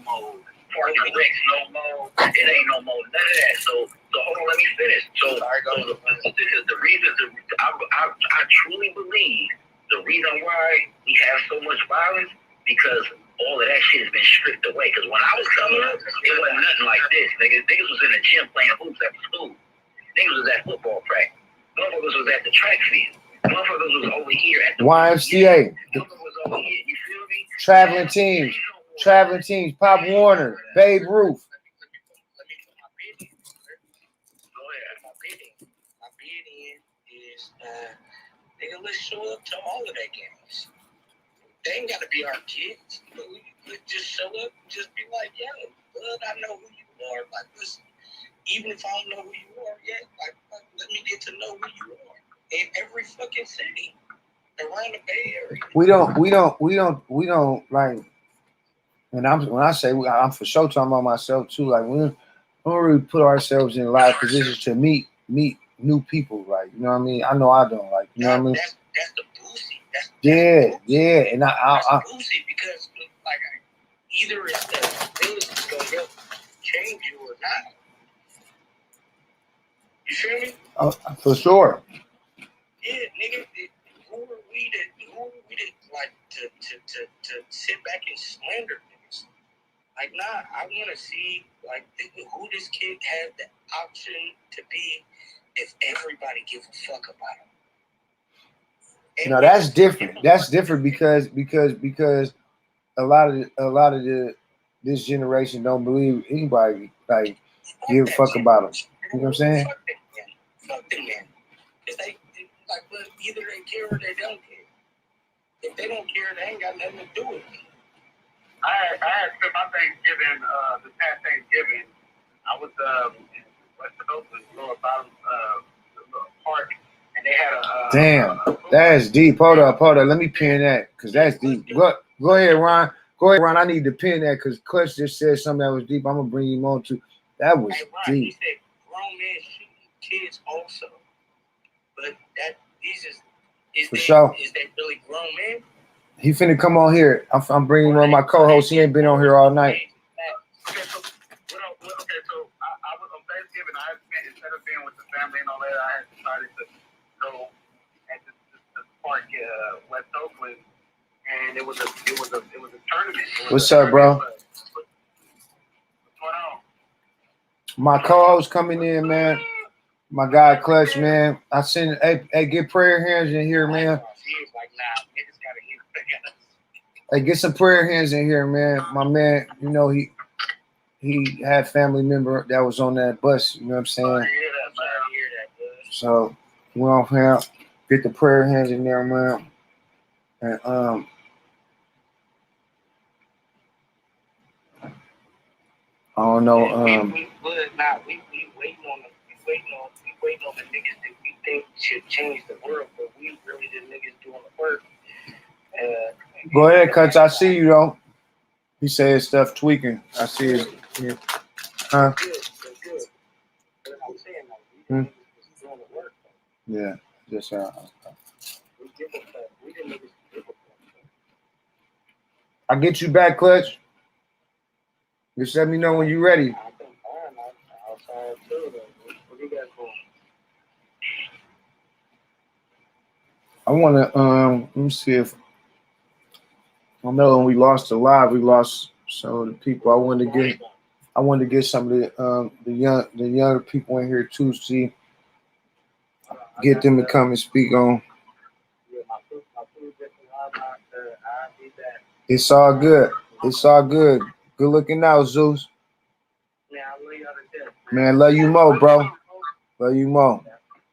more parking wrecks no more. It ain't no more none of that. So hold on, let me finish. So the reason, I truly believe the reason why we have so much violence because all of that shit has been stripped away. Because when I was coming up, it wasn't nothing like this. Niggas was in the gym playing hoops after school. Niggas was at football practice. Motherfuckers was at the track field. Motherfuckers was over here at the YMCA. Motherfuckers was over here. You feel me? Traveling teams. Pop Warner, Babe Ruth. Let me put my bid in. Go ahead. My bid in is, nigga, let's show up to all of that games. They ain't got to be our kids. Let's just show up and just be like, yo, bud, I know who you are. Like, listen, even if I don't know who you are yet, like let me get to know who you are in every fucking city around the Bay Area. We don't like. And when I say I'm for sure talking about myself too. Like we don't really put ourselves in a lot of positions to meet new people. Like you know what I mean. I know I don't. Like you know what I mean. That's the boosie. Yeah. And I boosie because like either it's the village is gonna help change you or not. You feel me? For sure. Yeah, nigga. Who are we to like to sit back and slander niggas? Like, nah, I want to see like who this kid has the option to be if everybody gives a fuck about him. No, that's different. That's different because a lot of this generation don't believe anybody like give a fuck about them. You know what I'm saying? Fuck them, man. Because they like, but either they care or they don't care. If they don't care, they ain't got nothing to do with me. I had spent my Thanksgiving, this past Thanksgiving. I was in West Oakland, Lower Bottom Park, and they had a. Damn, that's deep. Hold up. Let me pin that because that's deep. Go ahead, Ron. I need to pin that because Clutch just said something that was deep. I'm gonna bring him on to. That was Ron, deep. He said grown men shooting kids also, but is that really grown man? He finna come on here. I'm bringing one of my co-hosts. He ain't been on here all night. Okay, so I was on Thanksgiving. I had spent, instead of being with the family and all that, I had decided to go at this park, West Oakland, and it was a tournament. What's up, bro? What's going on? My co-host coming in, man. My guy Clutch, man. I send hey, get prayer hands in here, man. Hey, get some prayer hands in here, man. My man, you know he had family member that was on that bus. You know what I'm saying? So we off here, get the prayer hands in there, man. And I don't know. We waiting on the niggas that we think should change the world, but we really the niggas doing the work. Go ahead, Cutch. I see you though. He said stuff tweaking. I see it. Yeah. Huh? Good. But I'm saying like we the niggas that's doing the work. Yeah. Just We give a fuck. We the niggas give a fuck. I'll get you back, Clutch. Just let me know when you're ready. Outside too, though. What you got going? I want to let me see if I know when we lost a lot, we lost some of the people. I wanted to get some of the younger people in here too. See, get them to come and speak on. It's all good. Good looking out, Zeus. Man, love you more, bro. Love you more.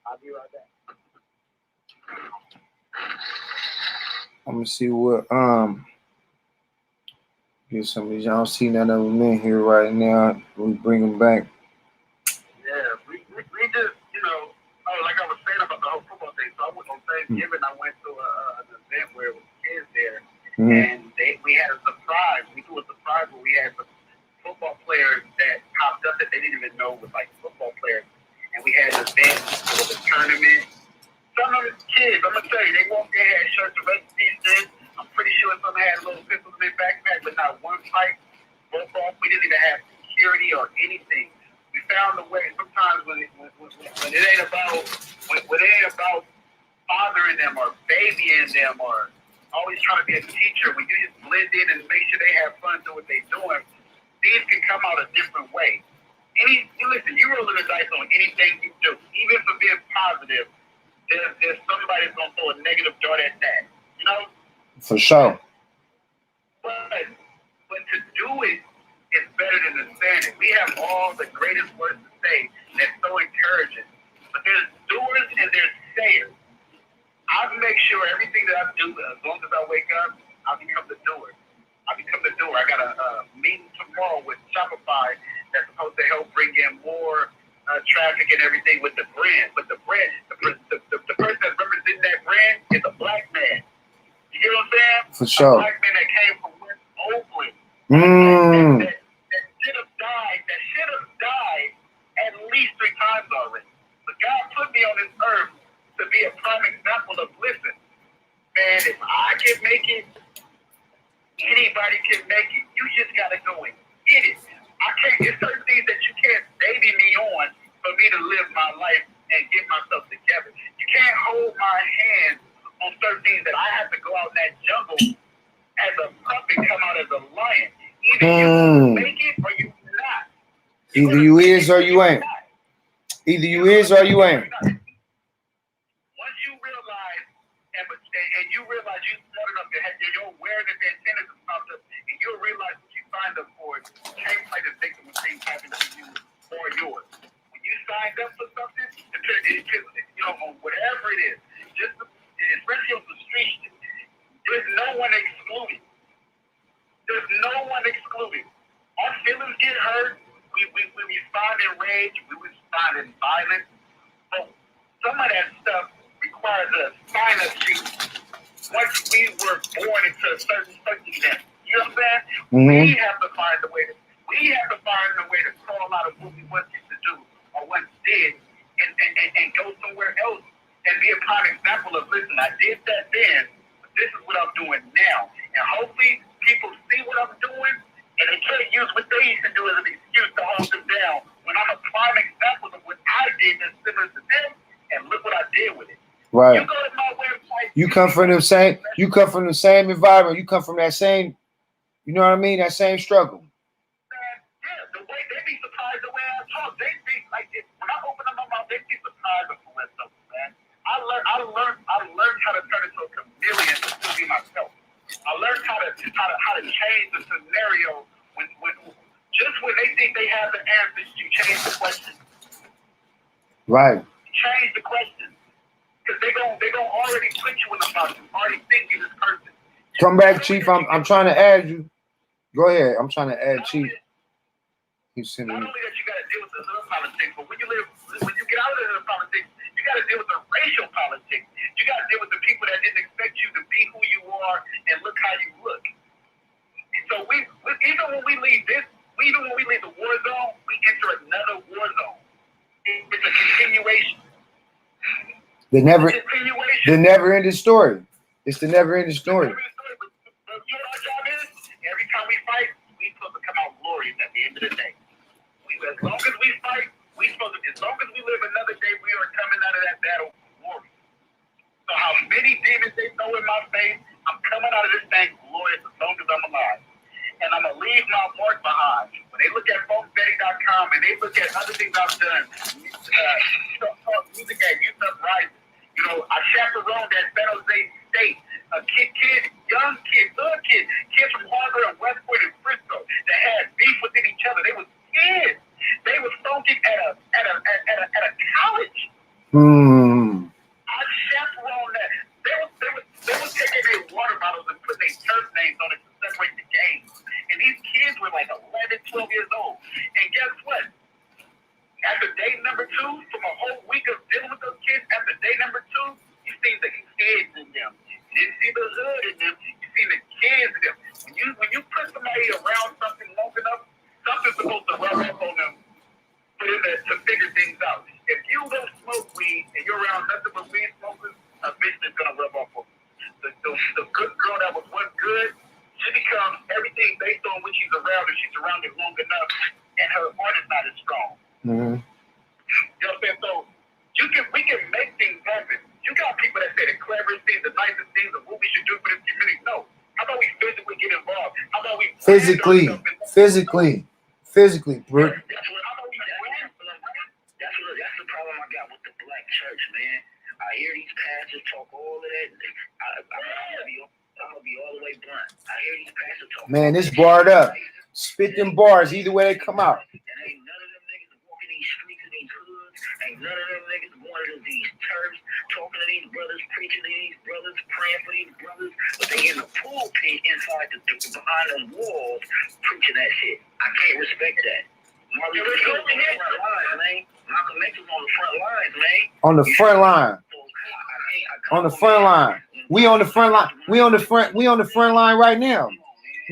I'll be right back. I'm gonna see what get some of these. I don't see none of them in here right now. We bring them back. Yeah, we Thanksgiving, I went to an event where it was kids there, and we had a surprise. We threw a surprise where we had some football players that popped up that they didn't even know was like football players, and we had an event. It was a tournament. Some of the kids, I'm gonna tell you, they walked in, had shirts, the rest of these did. I'm pretty sure some had little pistols in their backpack, but not one fight. Football, we didn't even have security or anything. We found a way. Sometimes when it ain't about fathering them or babying them or always trying to be a teacher, when you just blend in and make sure they have fun doing what they're doing, things can come out a different way. Listen, you rolling the dice on anything you do, even for being positive. There's somebody that's gonna throw a negative dart at that, you know. For sure. But to do it is better than to stand it. We have all the greatest words to say that's so encouraging. But there's doers and there's sayers. I make sure everything that I do, as long as I wake up, I become the doer. I got a meeting tomorrow with Shopify that's supposed to help bring in more traffic and everything with the brand. But the brand, the person that's representing that brand is a black man. You get what I'm saying? For sure. A black man that came from West Oakland. That should have died at least 3 times already. But God put me on this earth to be a prime example of listen, man, if I can make it, anybody can make it. You just gotta go and get it. It's certain things that you can't baby me on for me to live my life and get myself together. You can't hold my hand on certain things that I have to go out in that jungle as a pup and come out as a lion. Either you make it or you not. Either you is or you ain't. Either you is or you ain't. Once you realize, and you realize you smart enough to have your awareness antennas is popped up, and you'll realize what you signed up for. Can't play the victim when things happen to you or yours. When you signed up for something, on whatever it is, especially on the street, there's no one excluded. Our feelings get hurt. We respond in rage. We respond in violence. But some of that stuff requires a sign-up sheet. Once we were born into a certain circumstance, you know what I'm saying? We have to find a way to crawl out of what we once used to do or once did, and go somewhere else and be a prime example of listen. I did that then, but this is what I'm doing now, and hopefully people see what I'm doing. And they can't use what they used to do as an excuse to hold them down when I'm a prime example of what I did that's similar to them, and look what I did with it. Right. You go to my website. You come from the same environment. You come from that same, you know what I mean? That same struggle. Yeah, the way they be surprised the way I talk. They be like this. When I open up my mouth, they be surprised of the rest of them, man. I learned how to turn into a chameleon to still be myself. I learned how to change the scenario when they think they have the answers, you change the question. Right. Change the question. Because they gonna already put you in the box. You already think you're this person. Come back, Chief. I'm trying to add you. Go ahead. I'm trying to add Chief. Not only that you gotta deal with the hood politics, but when you get out of the politics, you gotta deal with the racial politics. You gotta deal with the people that didn't expect you to be who you are and look how you look. And so even when we leave the war zone, we enter another war zone. It's a continuation. The never-ending story. It's the never-ending story. But you know what our job is? Every time we fight, we supposed to come out glorious at the end of the day. As long as we fight, as long as we live another day, we are coming out of that battle glorious. So how many demons they throw in my face, I'm coming out of this thing glorious as long as I'm alive. And I'm going to leave my mark behind. When they look at folkbetting.com and they look at other things I've done, music at Youth Uprising, I chaperoned at San Jose State, young kids from Harvard and West Point and Frisco that had beef within each other. They was kids. They was funking at a college. I chaperoned that. They was taking their water bottles and putting their turf names on it to separate the games. And these kids were like 11, 12 years old. And guess what? After day number 2, from a whole week of dealing with those kids, after day number 2, you see around nothing but weed smokers, eventually it's gonna rub off on you. The good girl that was once good, she becomes everything based on when she's around, and she's around it long enough, and her heart is not as strong. Mm-hmm. You know what I'm saying? So we can make things happen. You got people that say the cleverest things, the nicest things, of what we should do for this community. No. How about we physically get involved? How about we Physically, bro. That's the problem I got with the black church, man. I hear these pastors talk all of that. I'm gonna be all the way blunt. I hear these pastors talk. Man, this barred up. Spit them bars either way they come out. And ain't none of them niggas walking these streets in these hoods. Ain't none of them niggas going to these churches, talking to these brothers, preaching to these brothers, praying for these brothers. But they in the pulpit inside behind them walls preaching that shit. I can't respect that. Malcolm X was on the front lines, man. Malcolm X was on the front lines, man. On the front line. On the front line. We on the front line. We on the front line right now.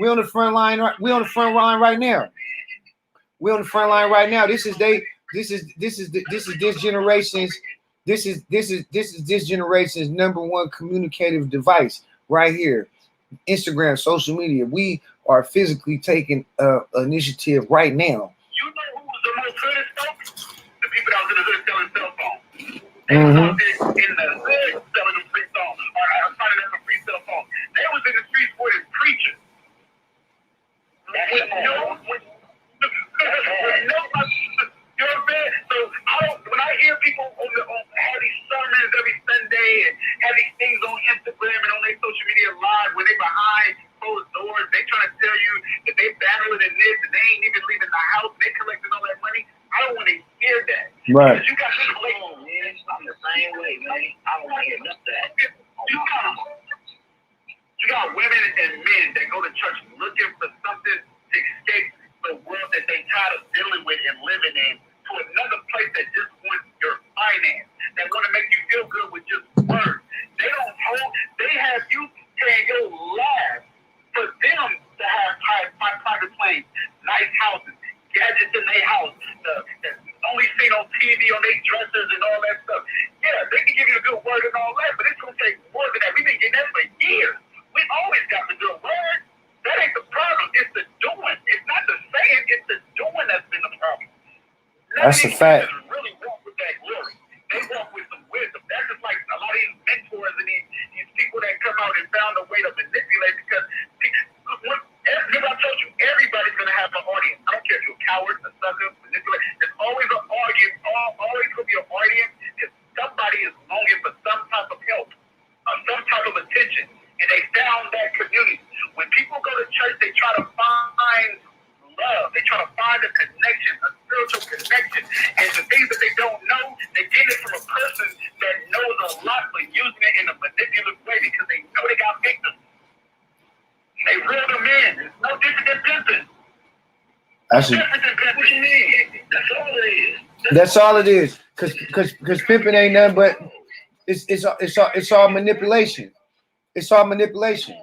We on the front line right now. We on the front line right now. This is this generation's number one communicative device right here. Instagram, social media. We are physically taking initiative right now. You know who was the most hooded folks? The people that was in the hood selling cell phones. They Mm-hmm. was out there in the hood selling them free phones, or signing up for free cell phones. They was in the streets for this preachers. With no, you know what I'm saying? So when I hear people have these sermons every Sunday and have these things on Instagram and on their social media live when they behind closed doors, they trying to tell you that they battling in this and they ain't even leaving the house, they collecting all that money. I don't want to hear that. Right. Because you got this place, man. I'm the same way, man. I don't want to hear none of that. You got women and men that go to church looking for something to escape the world that they tired of dealing with and living in, to another place that just wants your finance, that want to make you feel good with just words. They have you paying your life for them to have private planes, nice houses, gadgets in their house, that's only seen on TV, on their dressers and all that stuff. Yeah, they can give you a good word and all that, but it's going to take more than that. We've been getting that for years. We always got the good word. That ain't the problem. It's the doing. It's not the saying. It's the doing that's been the problem. That's a fact. Really walk with that glory. They walk with some wisdom. That's just like a lot of these mentors and these people that come out and found a way to manipulate, because remember I told you, everybody's going to have an audience. I don't care if you're a coward, a sucker, manipulator. There's always an audience. Always going to be an audience, because somebody is longing for some type of help, some type of attention. And they found that community. When people go to church, they try to find love. They try to find a connection, a spiritual connection. And the things that they don't know, they get it from a person that knows a lot, but using it in a manipulative way because they know they got victims. They reel them in. It's no different than pimping. What you mean? That's all it is. That's all it is. Cause pimping ain't nothing but it's all manipulation. It's all manipulation.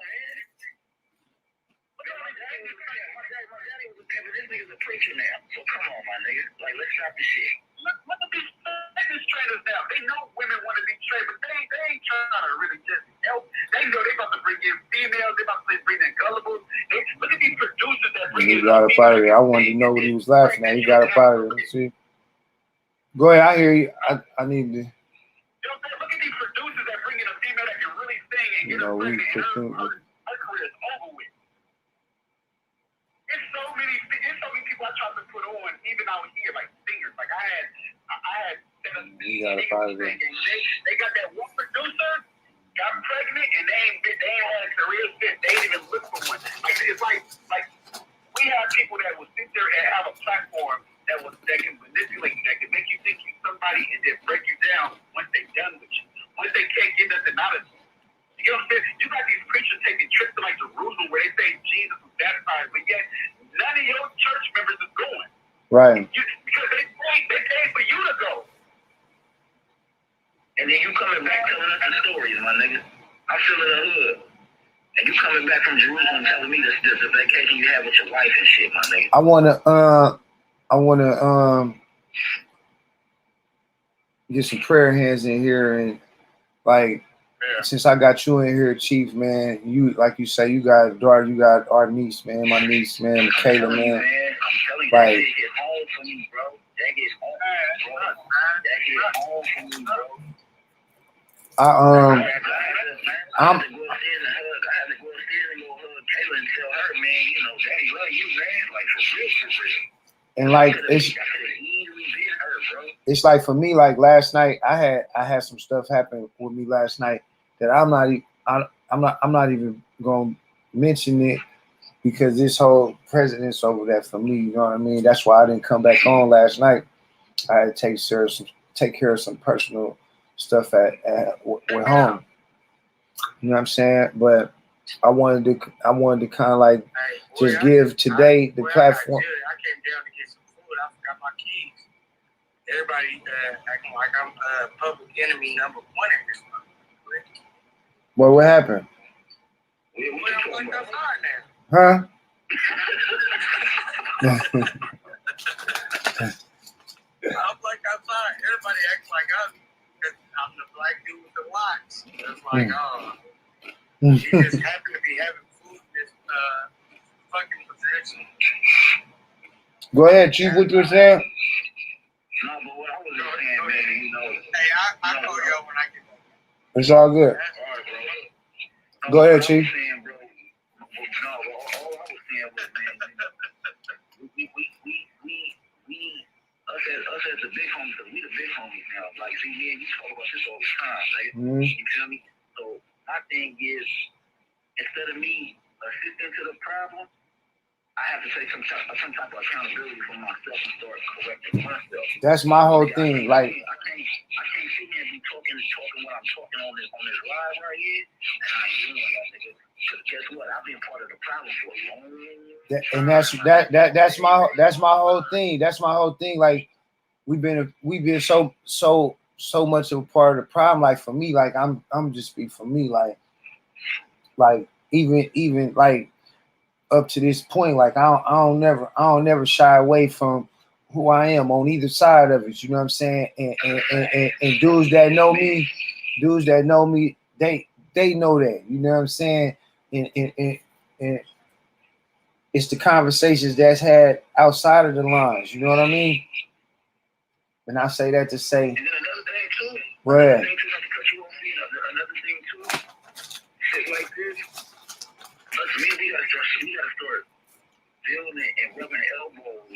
Preacher now, so come on, my nigga. Like, let's stop this shit. Look at these fitness trainers now. They know women want to be trained, but they ain't trying to really just help. They know they about to bring in females. They about to bring in gullibles. Look at these producers that bring in. He got up out of here. I wanted to know what he was laughing at. He got up out of here. Let's see. Go ahead. I hear you. I need to. You know what I'm saying? Look at these producers that bring in a female that can really sing and get her pregnant, and her career is over with. It's so many people I tried to put on, even out here, like singers. Like I had you got up out of there. They got that one producer, got pregnant, and they ain't had a career fit. They ain't even look for one. It's like we have people that will sit there and have a platform that can manipulate you, that can make you think you're somebody and then break you down once they're done with you. Once they can't get nothing out of you. You know what I'm saying? You got these preachers taking trips to like Jerusalem where they say Jesus was baptized, but yet none of your church members is going. Right. Because they paid for you to go. And then you coming back telling us the stories, my nigga. I'm still in the hood. And you coming back from Jerusalem telling me this is a vacation you have with your wife and shit, my nigga. get some prayer hands in here, and like since I got you in here, Chief, man, you like you say, you got a daughter, you got our niece, man, my niece, man, Michaela, man. I'm telling you, Like, that hit home for me, bro. That hit home for me, bro. I had to go upstairs and go upstairs and go hug Kayla and tell her, man, you know, Daddy love you, man. Like, for real. And like it's like for me, like last night, I had some stuff happen with me last night that I'm not even gonna mention it because this whole president's over that for me. You know what I mean? That's why I didn't come back on last night. I had to take care of some personal stuff at home. You know what I'm saying? But I wanted to kind of like just give today the platform. I came down to get some food. I forgot my keys. Everybody acting like I'm public enemy number 1 in this month. Well, what happened? We wasn't outside there. Huh? I'm like outside. Everybody acts like I'm the black dude with the locks. It's like, you just happen to be having food in this fucking possession. Go ahead, Chief. What you were saying? No, but what I was saying, man, you know. Hey, I know y'all when I get back. It's all good. All right, bro. Go ahead, Chief. All I was saying, was, man, we us as the big homies, we the big homies now. Like, see, me and you talk about this all the time, right? Mm-hmm. You feel me? So my thing is, instead of me assisting to the problem, I have to take some type of accountability for myself and start correcting myself. That's my whole thing. Like, I can't sit here and be talking what I'm talking on this live right here, and I ain't doing that, nigga. Because guess what? I've been part of the problem for a long time. and that's my whole thing. That's my whole thing. Like, we've been so much of a part of the problem. Like, for me, like I'm just speaking for me. Like even like up to this point, like I don't never shy away from who I am on either side of it. You know what I'm saying? And dudes that know me, they know that. You know what I'm saying? And it's the conversations that's had outside of the lines. You know what I mean? And I say that to say, and then another thing too. well, Another thing too, shit like this. We gotta start building and rubbing elbows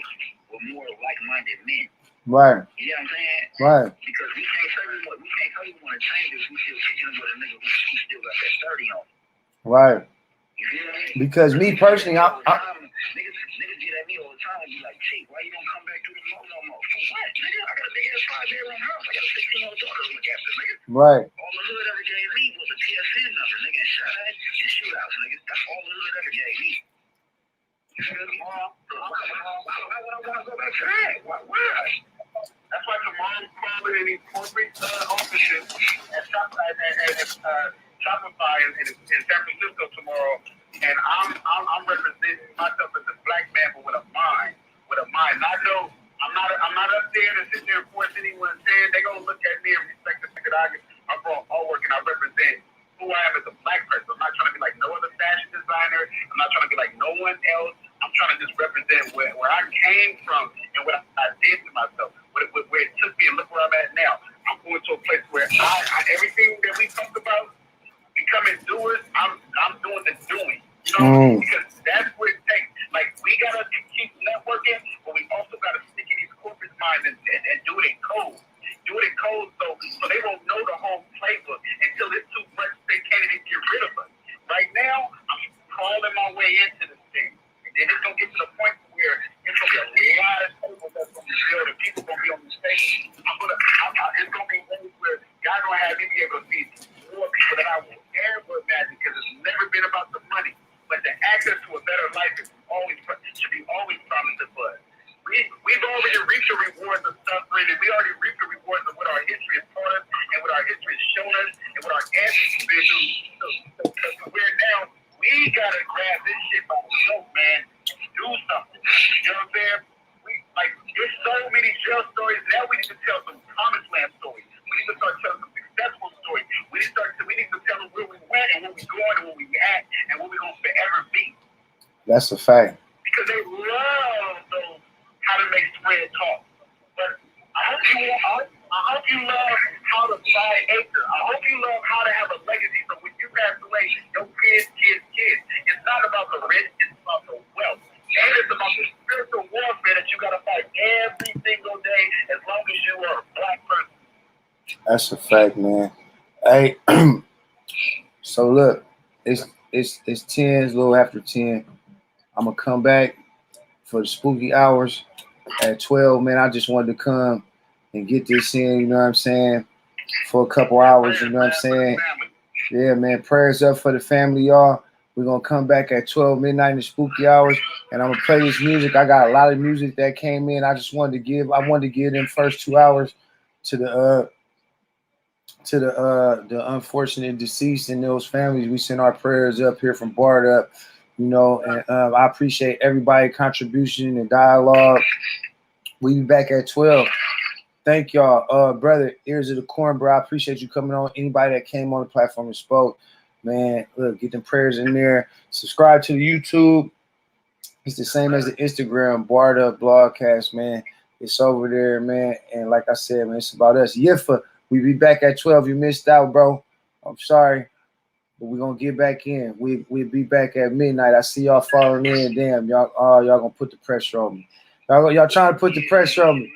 with more like-minded men. right. You know what I'm saying? Right. Because we can't tell you what to change if we still kicking with a nigga who still got that 30 on. Right. You feel me? Because me personally, niggas get at me all the time and be like, Chief, why you don't come back to the mall no more? For what, nigga? I got a big ass 5-bedroom house. I got a 16-year-old daughter to look after, nigga. right. All the hood ever gave me was a TSN number, nigga, and shot and shootouts, nigga. That's all the hood ever gave me. You feel me? So why would I want to go back to that? Why? That's why tomorrow I'm calling any corporate offices at Shopify in San Francisco tomorrow, and I'm representing myself as a black man, but with a mind. And I know I'm not up there to sit there and force anyone's hand. They're gonna look at me and respect the fact that I'm from all work and I represent who I am as a black person. I'm not trying to be like no other fashion designer. I'm not trying to be like no one else. I'm trying to just represent where I came from and what I did to myself, where it took me, and look where I'm at now. I'm going to a place where everything that we talked about, becoming doers, I'm doing the doing. You know, because that's what it takes. Like, we gotta keep networking, but we also gotta stick in these corporate minds and do it in code. Do it in code so they won't know the whole playbook until it's too much they can't even get rid of us. Right now, I'm crawling my way into this thing. And then it's gonna get to the point where it's gonna be a lot of tables that's gonna be built and people gonna be on the stage. It's gonna be ways where God gonna have me be able to see more people that I will ever imagine, because it's never been about the money. But the access to a better life should be always promised to us. We've already reaped the rewards of suffering, and we already reaped the rewards of what our history has taught us, and what our history has shown us, and what our ancestors have been through. So we're now, we gotta grab this shit by the throat, man. Do something. You know what I'm saying? There's so many jail stories. Now we need to tell some promised land stories. we going and where we at and where we gonna forever be. That's a fact. Because they love those how to make spread talk. But I hope you love how to buy an acre. I hope you love how to have a legacy. So when you pass away, your kids. It's not about the rich, it's about the wealth. And it's about the spiritual warfare that you gotta fight every single day as long as you are a black person. That's a fact, man. Hey, so look, it's 10, it's a little after 10. I'm gonna come back for the spooky hours at 12, man. I just wanted to come and get this in, you know what I'm saying, for a couple hours, you know what I'm saying? Yeah, man, prayers up for the family, y'all. We're going to come back at 12 midnight in the spooky hours, and I'm going to play this music. I got a lot of music that came in. I wanted to give them first 2 hours to the unfortunate deceased and those families. We send our prayers up here from Bardup, you know, and I appreciate everybody's contribution and dialogue. We be back at 12. Thank y'all. Brother, Ears of the Corn, bro. I appreciate you coming on. Anybody that came on the platform and spoke, man, look, get them prayers in there. Subscribe to the YouTube. It's the same as the Instagram, Bardup Blogcast, man. It's over there, man. And like I said, man, it's about us. Yifa, we be back at 12. You missed out, bro. I'm sorry. But we're going to get back in. We'll be back at midnight. I see y'all falling in. Damn, y'all going to put the pressure on me. Y'all trying to put the pressure on me.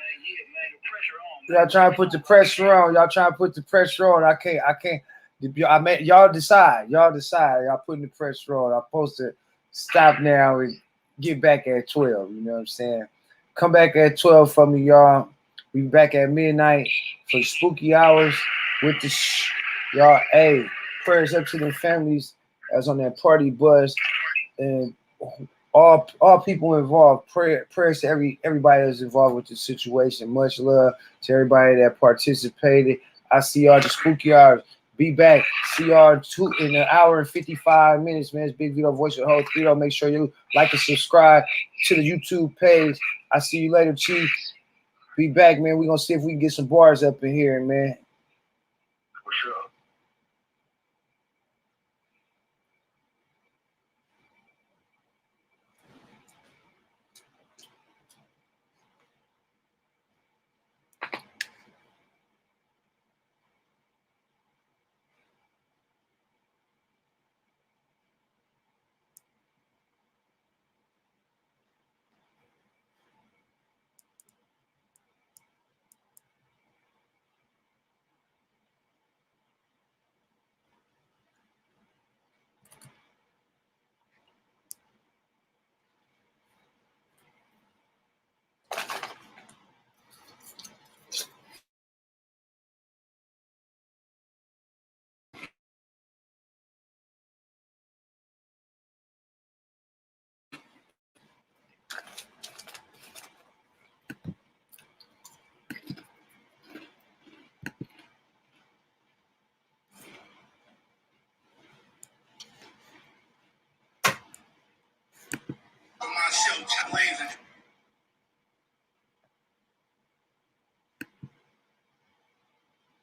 Y'all trying to put the pressure on. I can't. Y'all decide. Y'all putting the pressure on. I'm supposed to stop now and get back at 12. You know what I'm saying? Come back at 12 for me, y'all. We back at midnight for spooky hours with the y'all. Hey, prayers up to the families that's on that party bus and all people involved. Prayers to everybody that's involved with the situation. Much love to everybody that participated. I see y'all the spooky hours. Be back. See y'all in an hour and 55 minutes, man. It's Big Vito, voice of the whole Vito. Make sure you like and subscribe to the YouTube page. I see you later, Chief. Be back, man. We're gonna see if we can get some bars up in here, man. For sure. My show, Challenge.